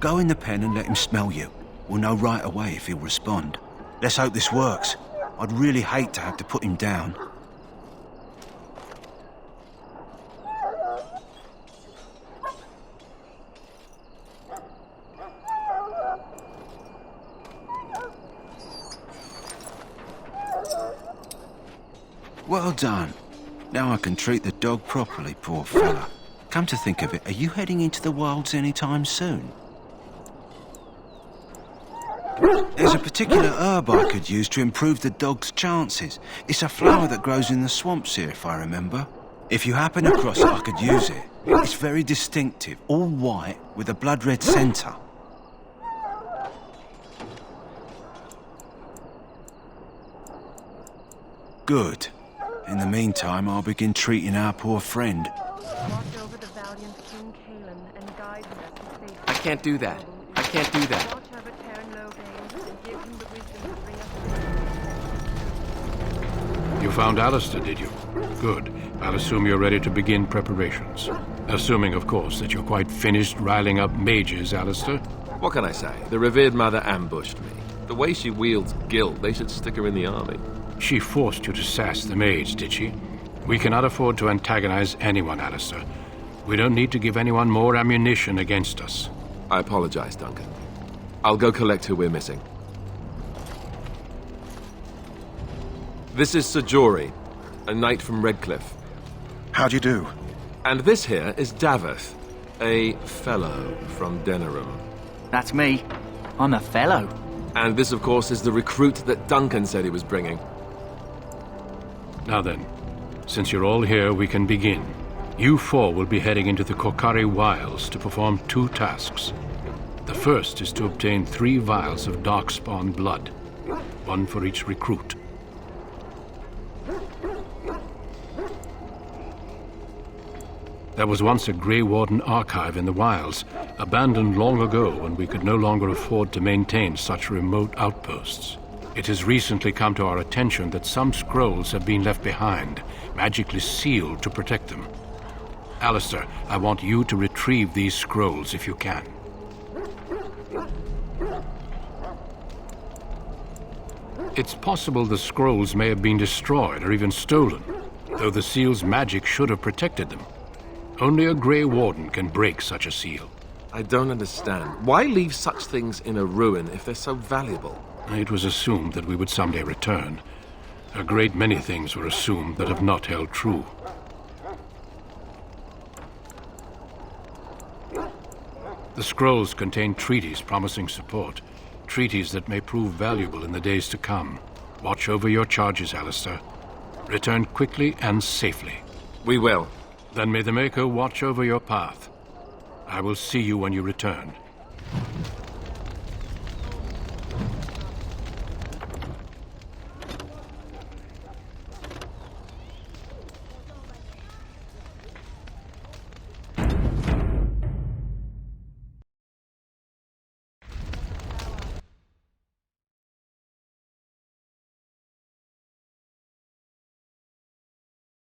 Go in the pen and let him smell you. We'll know right away if he'll respond. Let's hope this works. I'd really hate to have to put him down. Well done. Now I can treat the dog properly, poor fella. Come to think of it, are you heading into the wilds anytime soon? There's a particular herb I could use to improve the dog's chances. It's a flower that grows in the swamps here, if I remember. If you happen across it, I could use it. It's very distinctive, all white with a blood-red centre. Good. In the meantime, I'll begin treating our poor friend. I can't do that. I can't do that. You found Alistair, did you? Good. I'll assume you're ready to begin preparations. Assuming, of course, that you're quite finished riling up mages, Alistair. What can I say? The revered mother ambushed me. The way she wields guilt, they should stick her in the army. She forced you to sass the mage, did she? We cannot afford to antagonize anyone, Alistair. We don't need to give anyone more ammunition against us. I apologize, Duncan. I'll go collect who we're missing. This is Sir Jory, a knight from Redcliffe. How do you do? And this here is Daveth, a fellow from Denerim. That's me. I'm a fellow. And this, of course, is the recruit that Duncan said he was bringing. Now then, since you're all here, we can begin. You four will be heading into the Korcari Wilds to perform 2 tasks. The first is to obtain 3 vials of Darkspawn blood, 1 for each recruit. There was once a Grey Warden archive in the wilds, abandoned long ago when we could no longer afford to maintain such remote outposts. It has recently come to our attention that some scrolls have been left behind, magically sealed to protect them. Alistair, I want you to retrieve these scrolls if you can. It's possible the scrolls may have been destroyed or even stolen, though the seal's magic should have protected them. Only a Grey Warden can break such a seal. I don't understand. Why leave such things in a ruin if they're so valuable? It was assumed that we would someday return. A great many things were assumed that have not held true. The scrolls contain treaties promising support, treaties that may prove valuable in the days to come. Watch over your charges, Alistair. Return quickly and safely. We will. Then may the Maker watch over your path. I will see you when you return.